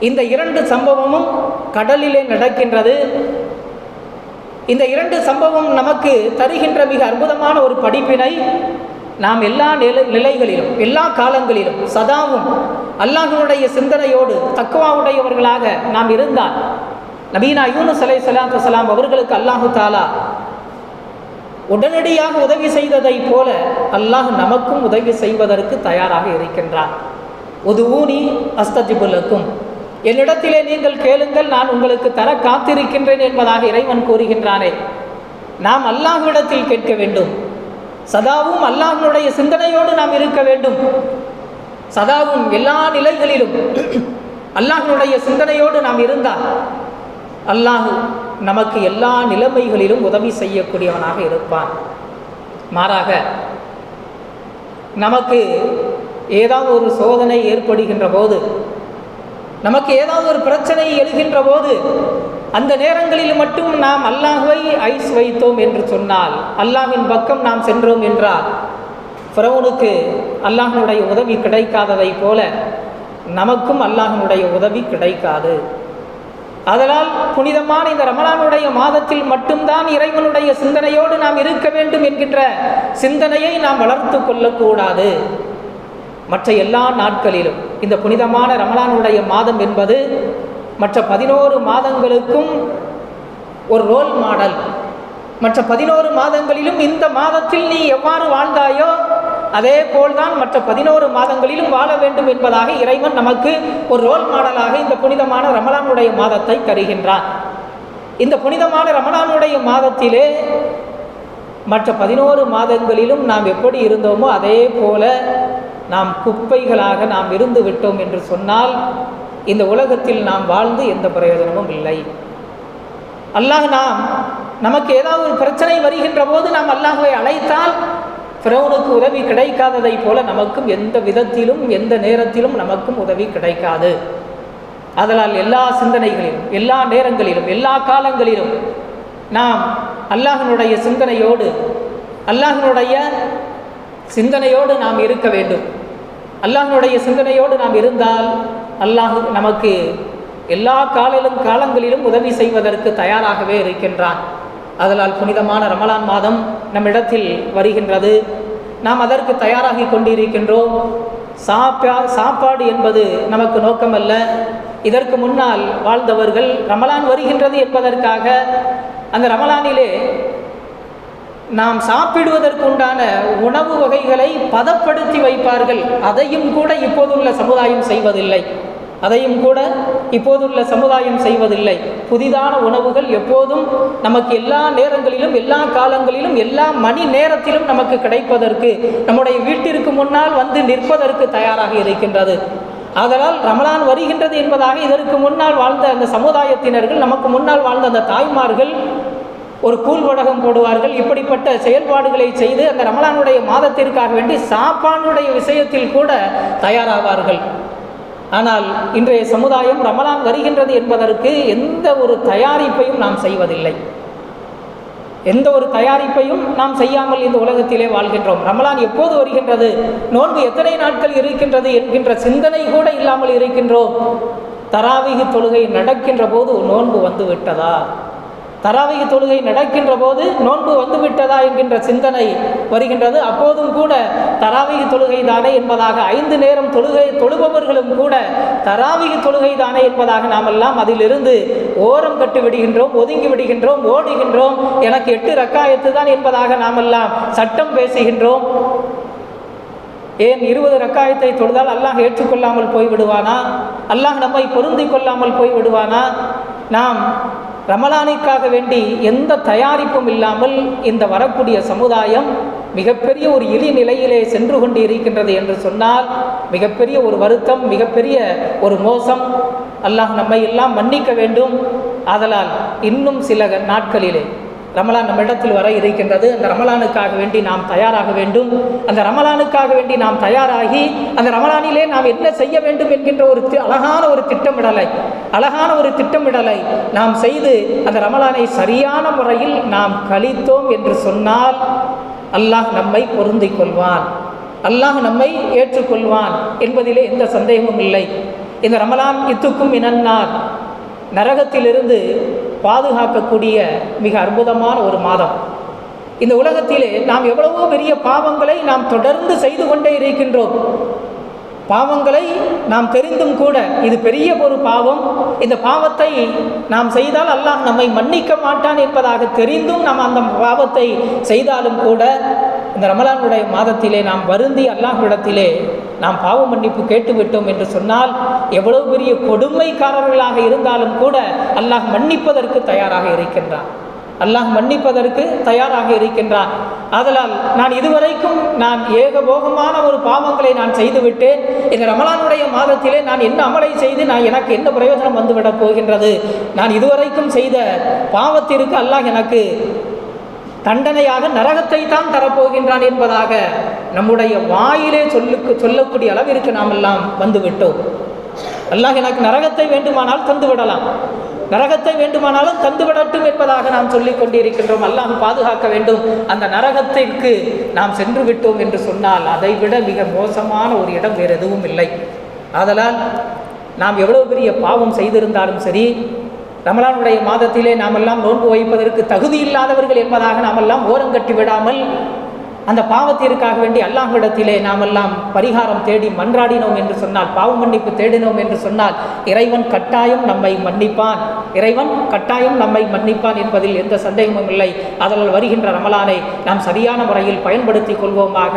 இந்த இரண்டு சம்பவமும் கடலிலே நடக்கின்றது. இந்த இரண்டு சம்பவம் நமக்கு தருகின்ற மிக அற்புதமான ஒரு படிப்பினை, நாம் எல்லா நிலைகளிலும் எல்லா காலங்களிலும் சதாவும் அல்லாஹ்வுடைய சிந்தனையோடு தக்வாவுடையவர்களாக நாம் இருந்தால், நபீனா யூனுஸ் அலைஹிஸ்ஸலாத்து வஸ்ஸலாம் அவர்களுக்கு அல்லாஹு தாலா உடனடியாக உதவி செய்ததை போல அல்லாஹ் நமக்கும் உதவி செய்வதற்கு தயாராக இருக்கின்றார். உதுஊனி அஸ்தஜிபு லக்கும், என்னிடத்திலே நீங்கள் கேளுங்கள், நான் உங்களுக்கு தர காத்திருக்கின்றேன் என்பதாக இறைவன் கூறுகின்றானே. நாம் அல்லாஹ்விடத்தில் கேட்க வேண்டும். சதாவும் அல்லாஹ்வுடைய சிந்தனையோடு நாம் இருக்க வேண்டும். சதாவும் எல்லா நிலைகளிலும் அல்லாஹ்வுடைய சிந்தனையோடு நாம் இருந்தால் அல்லாஹ் நமக்கு எல்லா நிலைமைகளிலும் உதவி செய்யக்கூடியவனாக இருப்பான். மாறாக நமக்கு ஏதாவது ஒரு சோதனை ஏற்படுகின்ற போது, நமக்கு ஏதாவது ஒரு பிரச்சனை எழுகின்ற போது, அந்த நேரங்களில் மட்டும் நாம் அல்லாஹ்வை ஐஸ் வைத்தோம் என்று சொன்னால், அல்லாஹ்வின் பக்கம் நாம் சென்றோம் என்றால், ஃபிரௌனுக்கு அல்லாஹ்வுடைய உதவி கிடைக்காததை போல நமக்கும் அல்லாஹ்வுடைய உதவி கிடைக்காது. அதனால் புனிதமான இந்த ரமலானுடைய மாதத்தில் மட்டும்தான் இறைவனுடைய சிந்தனையோடு நாம் இருக்க வேண்டும் என்கின்ற சிந்தனையை நாம் வளர்த்து கொள்ளக்கூடாது. மற்ற எல்லா நாட்களிலும் இந்த புனிதமான ரமலானுடைய மாதம் என்பது மற்ற 11 மாதங்களுக்கும் ஒரு ரோல் மாடல். மற்ற 11 மாதங்களிலும் இந்த மாதத்தில் நீ எவ்வாறு வாழ்ந்தாயோ அதே போல்தான் மற்ற 11 மாதங்களிலும் வாழ வேண்டும் என்பதாக இறைவன் நமக்கு ஒரு ரோல் மாடலாக இந்த புனிதமான ரமலானுடைய மாதத்தை தருகின்றான். இந்த புனிதமான ரமலானுடைய மாதத்திலே மற்ற 11 மாதங்களிலும் நாம் எப்படி இருந்தோமோ அதே போல நாம் குப்பைகளாக நாம் இருந்து விட்டோம் என்று சொன்னால் இந்த உலகத்தில் நாம் வாழ்ந்து எந்த பிரயோஜனமும் இல்லை. அல்லாஹ் நமக்கு ஏதாவது ஒரு பிரச்சனை வருகின்ற போது நாம் அல்லாஹ்வை அழைத்தால் ஃபிரௌனுக்கு உதவி கிடைக்காததை போல நமக்கும் எந்த விதத்திலும் எந்த நேரத்திலும் நமக்கும் உதவி கிடைக்காது. அதனால் எல்லா சிந்தனைகளிலும் எல்லா நேரங்களிலும் எல்லா காலங்களிலும் நாம் அல்லாஹ்வினுடைய சிந்தனையோடு நாம் இருக்க வேண்டும். அல்லாஹ்வினுடைய சிந்தனையோடு நாம் இருந்தால் அல்லாஹ் நமக்கு எல்லா காலங்களிலும் உதவி செய்வதற்கு தயாராகவே இருக்கின்றான். அதனால் புனிதமான ரமலான் மாதம் நம்மிடத்தில் வருகின்றது. நாம் அதற்கு தயாராகி கொண்டிருக்கின்றோம். சாப்பாடு என்பது நமக்கு நோக்கமல்ல. இதற்கு முன்னால் வாழ்ந்தவர்கள் ரமலான் வருகின்றது என்பதற்காக அந்த ரமலானிலே நாம் சாப்பிடுவதற்கு உண்டான உணவு வகைகளை பதப்படுத்தி வைப்பார்கள். அதையும் கூட இப்போதுள்ள சமுதாயம் செய்வதில்லை. புதிதான உணவுகள் எப்போதும் நமக்கு எல்லா நேரங்களிலும் எல்லா காலங்களிலும் எல்லா மணி நேரத்திலும் நமக்கு கிடைப்பதற்கு நம்முடைய வீட்டிற்கு முன்னால் வந்து நிற்பதற்கு தயாராக இருக்கின்றது. அதனால் ரமலான் வருகின்றது என்பதாக இதற்கு முன்னால் வாழ்ந்த அந்த சமுதாயத்தினர்கள், நமக்கு முன்னால் வாழ்ந்த அந்த தாய்மார்கள் ஒரு கூழ்வடகம் போடுவார்கள். இப்படிப்பட்ட செயல்பாடுகளை செய்து அந்த ரமலானுடைய மாதத்திற்காக வேண்டி சாப்பாடுடைய விஷயத்தில் கூட தயாராவார்கள். ஆனால் இன்றைய சமுதாயம் ரமலான் வருகின்றது என்பதற்கு எந்த ஒரு தயாரிப்பையும் நாம் செய்வதில்லை. எந்த ஒரு தயாரிப்பையும் நாம் செய்யாமல் இந்த உலகத்திலே வாழ்கின்றோம். ரமலான் எப்போது வருகின்றது, நோன்பு எத்தனை நாட்கள் இருக்கின்றது என்கின்ற சிந்தனை கூட இல்லாமல் இருக்கின்றோம். தராவீஹ் தொழுகை நடக்கின்ற போது நோன்பு வந்து விட்டதா, தராவீஹ் தொழுகை நடக்கின்ற போது நோன்பு வந்து விட்டதா என்கின்ற சிந்தனை வருகின்றது. அப்போதும் கூட தராவீஹ் தொழுகை தானே என்பதாக 5 நேரம் தொழுபவர்களும் கூட தராவீஹ் தொழுகை தானே என்பதாக நாமெல்லாம் அதிலிருந்து ஓரம் கட்டி விடுகின்றோம், ஒதுங்கி விடுகின்றோம், ஓடுகின்றோம். எனக்கு 8 ரக்காயத்து தான் என்பதாக நாமெல்லாம் சட்டம் பேசுகின்றோம். ஏன் 20 ரக்காயத்தை தொழுதால் அல்லாஹ் ஏற்றுக்கொள்ளாமல் போய்விடுவானா? அல்லாஹ் நம்மை பொருந்தி கொள்ளாமல் போய்விடுவானா? நாம் ரமலானுக்காக வேண்டி எந்த தயாரிப்பும் இல்லாமல் இந்த வரக்கூடிய சமுதாயம் மிகப்பெரிய ஒரு இழிநிலையிலே சென்று கொண்டு இருக்கின்றது என்று சொன்னால் மிகப்பெரிய ஒரு வருத்தம், மிகப்பெரிய ஒரு மோசம். அல்லாஹ் நம்மை எல்லாம் மன்னிக்க வேண்டும். ஆதலால் இன்னும் சில நாட்களிலே ரமலான் நம்மிடத்தில் வர இருக்கின்றது. அந்த ரமலானுக்காக வேண்டி நாம் தயாராக வேண்டும். அந்த ரமலானுக்காக வேண்டி நாம் தயாராகி அந்த ரமலானிலே நாம் என்ன செய்ய வேண்டும் என்கின்ற ஒரு அழகான ஒரு திட்டமிடலை நாம் செய்து அந்த ரமலானை சரியான முறையில் நாம் கழித்தோம் என்று சொன்னால் அல்லாஹ் நம்மை பொருந்திக் கொள்வான், அல்லாஹ் நம்மை ஏற்றுக்கொள்வான் என்பதிலே எந்த சந்தேகமும் இல்லை. இந்த ரமலான் இத்துக்கும் மினன்னார், நரகத்திலிருந்து பாதுகாக்கக்கூடிய மிக அற்புதமான ஒரு மாதம். இந்த உலகத்திலே நாம் எவ்வளவோ பெரிய பாவங்களை நாம் தொடர்ந்து செய்து கொண்டே இருக்கின்றோம். பாவங்களை நாம் தெரிந்தும் கூட இது பெரிய ஒரு பாவம், இந்த பாவத்தை நாம் செய்தால் அல்லாஹ் நம்மை மன்னிக்க மாட்டான் என்பதாக தெரிந்தும் நாம் அந்த பாவத்தை செய்தாலும் கூட இந்த ரமலானுடைய மாதத்திலே நாம் வருந்தி அல்லாஹ்விடத்திலே நாம் பாவ மன்னிப்பு கேட்டுவிட்டோம் என்று சொன்னால் எவ்வளவு பெரிய கொடுமைக்காரர்களாக இருந்தாலும் கூட அல்லாஹ் மன்னிப்பதற்கு தயாராக இருக்கின்றான். ஆதலால் நான் இதுவரைக்கும் நான் ஏகபோகமான ஒரு பாவங்களை நான் செய்துவிட்டேன். இந்த ரமலானுடைய மாதத்திலே நான் என்ன அமலை செய்து எனக்கு என்ன பிரயோஜனம் வந்துவிடப் போகின்றது? நான் இதுவரைக்கும் செய்த பாவத்திற்கு அல்லாஹ் எனக்கு தண்டனையாக நரகத்தை தான் தரப்போகின்றான் என்பதாக நம்முடைய வாயிலே சொல்லக்கூடிய அளவிற்கு நாம் எல்லாம் வந்துவிட்டோம். அல்லாஹ் எனக்கு நரகத்தை வேண்டுமானால் தந்துவிடலாம், நரகத்தை வேண்டுமானாலும் தந்துவிடட்டும் என்பதாக நாம் சொல்லிக் கொண்டிருக்கின்றோம். அல்லாஹ் பாதுகாக்க வேண்டும். அந்த நரகத்திற்கு நாம் சென்று விட்டோம் என்று சொன்னால் அதைவிட மிக மோசமான ஒரு இடம் வேறு எதுவும் இல்லை. ஆதலால் நாம் எவ்வளவு பெரிய பாவம் செய்திருந்தாலும் சரி, ரமலானுடைய மாதத்திலே நாமெல்லாம் நோன்பு வைப்பதற்கு தகுதி இல்லாதவர்கள் என்பதாக நாமெல்லாம் ஓரங்கட்டி விடாமல் அந்த பாவத்திற்காக வேண்டி அல்லாஹ்விடத்திலே நாம் எல்லாம் பரிகாரம் தேடி மன்றாடினோம் என்று சொன்னால், பாவ மன்னிப்பு தேடினோம் என்று சொன்னால், இறைவன் கட்டாயம் நம்மை மன்னிப்பான், இறைவன் கட்டாயம் நம்மை மன்னிப்பான் என்பதில் எந்த சந்தேகமும் இல்லை. அதனால் வருகின்ற ரமலானை நாம் சரியான முறையில் பயன்படுத்தி கொள்வோமாக.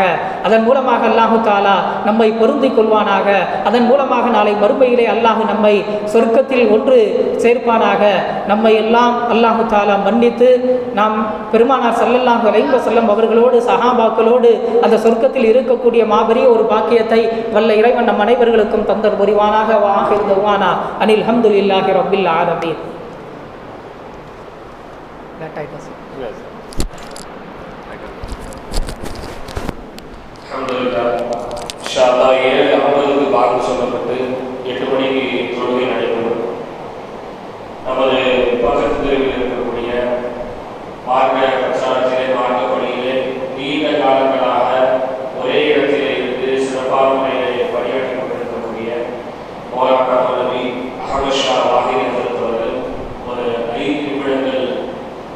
அதன் மூலமாக அல்லாஹு தாலா நம்மை பொருந்திக் கொள்வானாக. அதன் மூலமாக நாளை மறுமையிலே அல்லாஹு நம்மை சொர்க்கத்தில் ஒன்று சேர்ப்பானாக. நம்மை எல்லாம் அல்லாஹு தாலா மன்னித்து நாம் பெருமானார் ஸல்லல்லாஹு அலைஹி வஸல்லம் அவர்களோடு சஹாபாக்களோடு அந்த சொர்க்கத்தில் இருக்கக்கூடிய மாபெரிய ஒரு பாக்கியத்தை வல்ல இறைவன் நம் அனைவர்களுக்கும் தந்தர் புரிவானாக. வாஹிர் தவானா அனில் ஹம்துலில்லாஹி ரப்பில் ஆலமீன். அல்ஹம்துலில்லாஹ். இன்ஷா அல்லாஹ் 7:50க்கு பாங்கு சொல்லப்பட்டு 8 மணிக்கு தொழுகை நடைபெறும். நமது பக்கத்து தெருவில் இருக்கக்கூடிய மார்க்க பிரச்சாரத்திலே, மார்க்க பணியிலே நீண்ட காலங்களாக ஒரே இடத்திலே இருந்து சிறப்பான முறையிலே பணியாற்றி கொண்டிருக்கக்கூடிய மௌலானா மௌலவி அஹ்மத் ஷா வாஹிர் அவர்கள் ஒரு 5 நிமிடங்கள்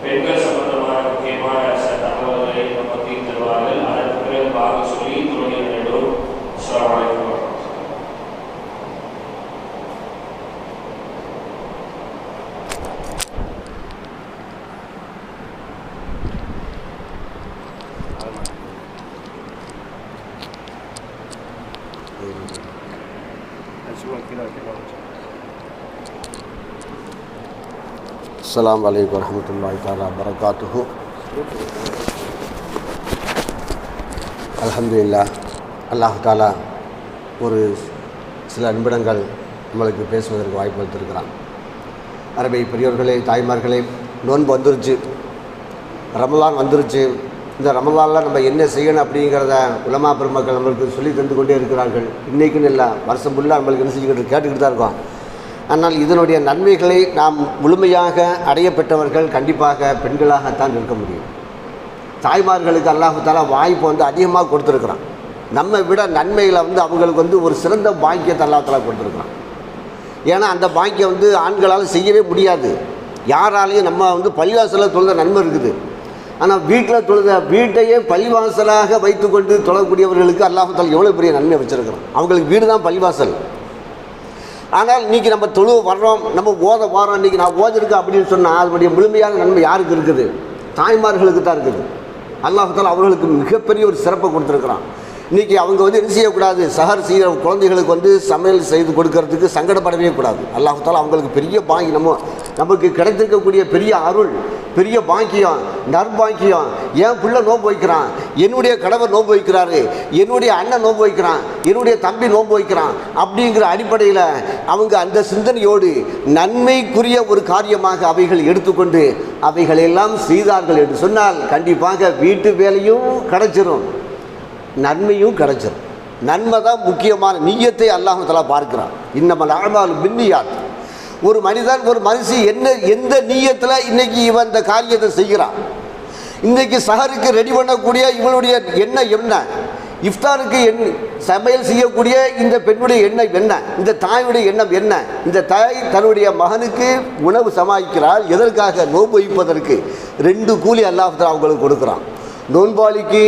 பெண்கள் சம்பந்தமான முக்கியமான சில தகவல்களை நமக்கு தருவார்கள். அதற்கு பிறகு பாங்கு சொல்லி தொழுகை நடைபெறும். அஸ்ஸலாமு அலைக்கும். அஸ்ஸலாமு அலைக்கும் வரஹ்மத்துல்லாஹி தஆலா பரகாத்துஹு. அல்ஹம்துலில்லாஹ். அல்லாஹ் தாலா ஒரு சில நிமிடங்கள் நம்மளுக்கு பேசுவதற்கு வாய்ப்பு அளித்திருக்கிறான். அரபை பெரியோர்களே, தாய்மார்களே, நோன்பு வந்துருச்சு, ரமலான் வந்துருச்சு. இந்த ரமலானில் நம்ம என்ன செய்யணும் அப்படிங்கிறத உலமா பெருமக்கள் நம்மளுக்கு சொல்லி தந்து கொண்டே இருக்கிறார்கள். இன்றைக்குன்னு இல்லை, வருஷம் ஃபுல்லாக நம்மளுக்கு என்ன செஞ்சுக்கிட்டு கேட்டுக்கிட்டு தான் இருக்கோம். ஆனால் இதனுடைய நன்மைகளை நாம் முழுமையாக அடைய பெற்றவர்கள் கண்டிப்பாக பெண்களாகத்தான் இருக்க முடியும். தாய்மார்களுக்கு அல்லாஹ் தஆலா வாய்ப்பு அதிகமாக கொடுத்துருக்குறான். நம்ம விட நன்மைகளை அவங்களுக்கு ஒரு சிறந்த பாக்கியத்தை அல்லாஹ் தஆலா கொடுத்துருக்குறான். ஏன்னா அந்த பாக்கியம் ஆண்களால் செய்யவே முடியாது. யாராலையும் நம்ம பள்ளிவாசலில் தொழுத நன்மை இருக்குது. ஆனால் வீட்டில் தொழுத வீட்டையே பள்ளிவாசலாக வைத்துக்கொண்டு தொழக்கூடியவர்களுக்கு அல்லாஹ் தஆலா எவ்வளோ பெரிய நன்மை வச்சுருக்கிறோம். அவங்களுக்கு வீடு தான் பள்ளிவாசல். ஆனால் இன்றைக்கி நம்ம தொழு வர்றோம், நம்ம வரோம், இன்றைக்கி நான் ஓதிருக்கேன் அப்படின்னு சொன்னால் அதனுடைய முழுமையான நன்மை யாருக்கு இருக்குது? தாய்மார்களுக்கு தான் இருக்குது. அல்லாஹ் தஆலா அவர்களுக்கு மிகப்பெரிய ஒரு சிறப்பை கொடுத்துருக்குறான். இன்றைக்கி அவங்க என்ன செய்யக்கூடாது? சஹர் செய்கிற குழந்தைகளுக்கு சமையல் செய்து கொடுக்கறதுக்கு சங்கடப்படவே கூடாது. அல்லாஹ் தஆலா அவங்களுக்கு பெரிய பாக்கியம், நமக்கு கிடைத்திருக்கக்கூடிய பெரிய அருள், பெரிய பாக்கியம், நற்பாக்கியம். என் பிள்ளை நோன்பு வைக்கிறான், என்னுடைய கணவர் நோன்பு வைக்கிறாரு, என்னுடைய அண்ணன் நோன்பு வைக்கிறான், என்னுடைய தம்பி நோன்பு வைக்கிறான் அப்படிங்கிற அடிப்படையில் அவங்க அந்த சிந்தனையோடு நன்மைக்குரிய ஒரு காரியமாக அவைகள் எடுத்துக்கொண்டு அவைகளெல்லாம் செய்தார்கள் என்று சொன்னால் கண்டிப்பாக வீட்டு வேலையும் கிடைச்சிரும், நன்மையும் கிடைச்சிடும். நன்மை தான் முக்கியமான. நிய்யத்தை அல்லாஹ் தஆலா பார்க்கிறான். இன்னமல் அஅமாலு பின்னியாத். ஒரு மனிதன் ஒரு மனுஷி எந்த நிய்யத்தில் இன்னைக்கு இவன் இந்த காரியத்தை செய்கிறான், இன்றைக்கி சஹருக்கு ரெடி பண்ணக்கூடிய இவளுடைய எண்ணம் என்ன, இஃப்தாருக்கு சமையல் செய்யக்கூடிய இந்த பெண்ணுடைய எண்ணம் என்ன, இந்த தாயுடைய எண்ணம் என்ன. இந்த தாய் தன்னுடைய மகனுக்கு உணவு சமாளிக்கிறாள். எதற்காக? நோன்பு வைப்பதற்கு. 2 கூலி அல்லாஹ் தஆலா அவங்களுக்கு கொடுக்குறான். நோன்பாளிக்கு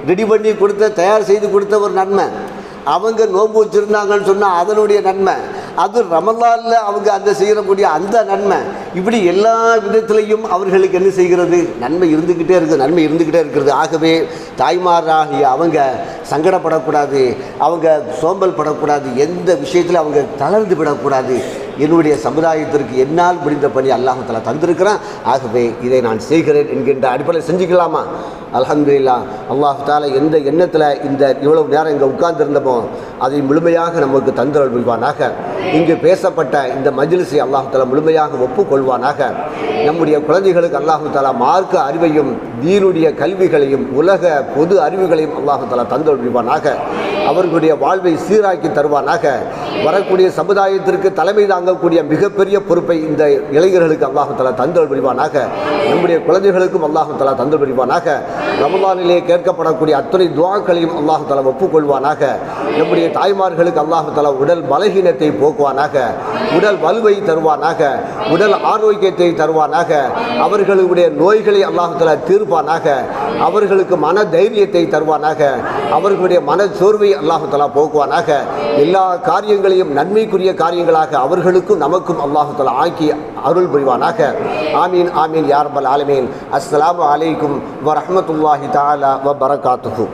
ரெடி பண்ணி கொடுத்த, தயார் செய்து கொடுத்த ஒரு நன்மை, அவங்க நோன்பு வச்சுருந்தாங்கன்னு சொன்னால் அதனுடைய நன்மை, அது ரமலானில் அவங்க அந்த செய்யக்கூடிய அந்த நன்மை, இப்படி எல்லா விதத்திலையும் அவர்களுக்கு என்ன செய்கிறது? நன்மை இருந்துக்கிட்டே இருக்குது, நன்மை இருந்துக்கிட்டே இருக்கிறது. ஆகவே தாய்மாராகிய அவங்க சங்கடப்படக்கூடாது, அவங்க சோம்பல் படக்கூடாது, எந்த விஷயத்தில் அவங்க தளர்ந்து விடக்கூடாது. என்னுடைய சமுதாயத்திற்கு என்னால் முடிந்த பணி அல்லாஹ் தஆலா தந்திருக்கிறான். ஆகவே இதை நான் செய்கிறேன் என்கின்ற அடிப்படையில் செஞ்சுக்கலாமா? அல்ஹம்துலில்லாஹ். அல்லாஹ் தஆலா எந்த எண்ணத்தில் இந்த இவ்வளவு நேரம் இங்கே உட்கார்ந்திருந்தமோ அதை முழுமையாக நமக்கு தந்தருள் புரிவானாக. இங்கு பேசப்பட்ட இந்த மஜ்லிஸை அல்லாஹ் தஆலா முழுமையாக ஒப்புக்கொள்வானாக. நம்முடைய குழந்தைகளுக்கு அல்லாஹ் தஆலா மார்க்க அறிவையும் தீனுடைய கல்விகளையும் உலக பொது அறிவுகளையும் அல்லாஹ் தஆலா தந்தருள் புரிவானாக. அவர்களுடைய வாழ்வை சீராக்கி தருவானாக. வரக்கூடிய சமுதாயத்திற்கு தலைமை தாங்கக்கூடிய மிகப்பெரிய பொறுப்பை இந்த இளைஞர்களுக்கு அல்லாஹ் தஆலா தந்தருள் புரிவானாக. நம்முடைய குழந்தைகளுக்கும் அல்லாஹ் தஆலா தந்தருள் புரிவானாக. ரமலானிலே கேட்கப்படக்கூடிய அத்தனை துஆக்களையும் அல்லாஹ் தஆலா ஒப்புக்கொள்வானாக. நம்முடைய தாய்மார்களுக்கு அல்லாஹ் தஆலா உடல் பலகீனத்தை போக்குவானாக, உடல் வலுவை தருவானாக, உடல் ஆரோக்கியத்தை தருவானாக, அவர்களுடைய நோய்களை அல்லாஹ் தஆலா தீர்ப்பானாக, அவர்களுக்கு மன தைரியத்தை தருவானாக, அவர்களுடைய மன சோர்வை அல்லாஹ் தஆலா போக்குவானாக. எல்லா காரியங்களையும் நன்மைக்குரிய காரியங்களாக அவர்களுக்கும் நமக்கும் அல்லாஹ் தஆலா ஆக்கி அருள் புரிவானாக. ஆமீன் ஆமீன் யா ரப்பல் ஆலமீன். அஸ்ஸலாமு அலைக்கும் வரஹ்மத்துல்லாஹி தஆலா வ பரகாத்துஹு.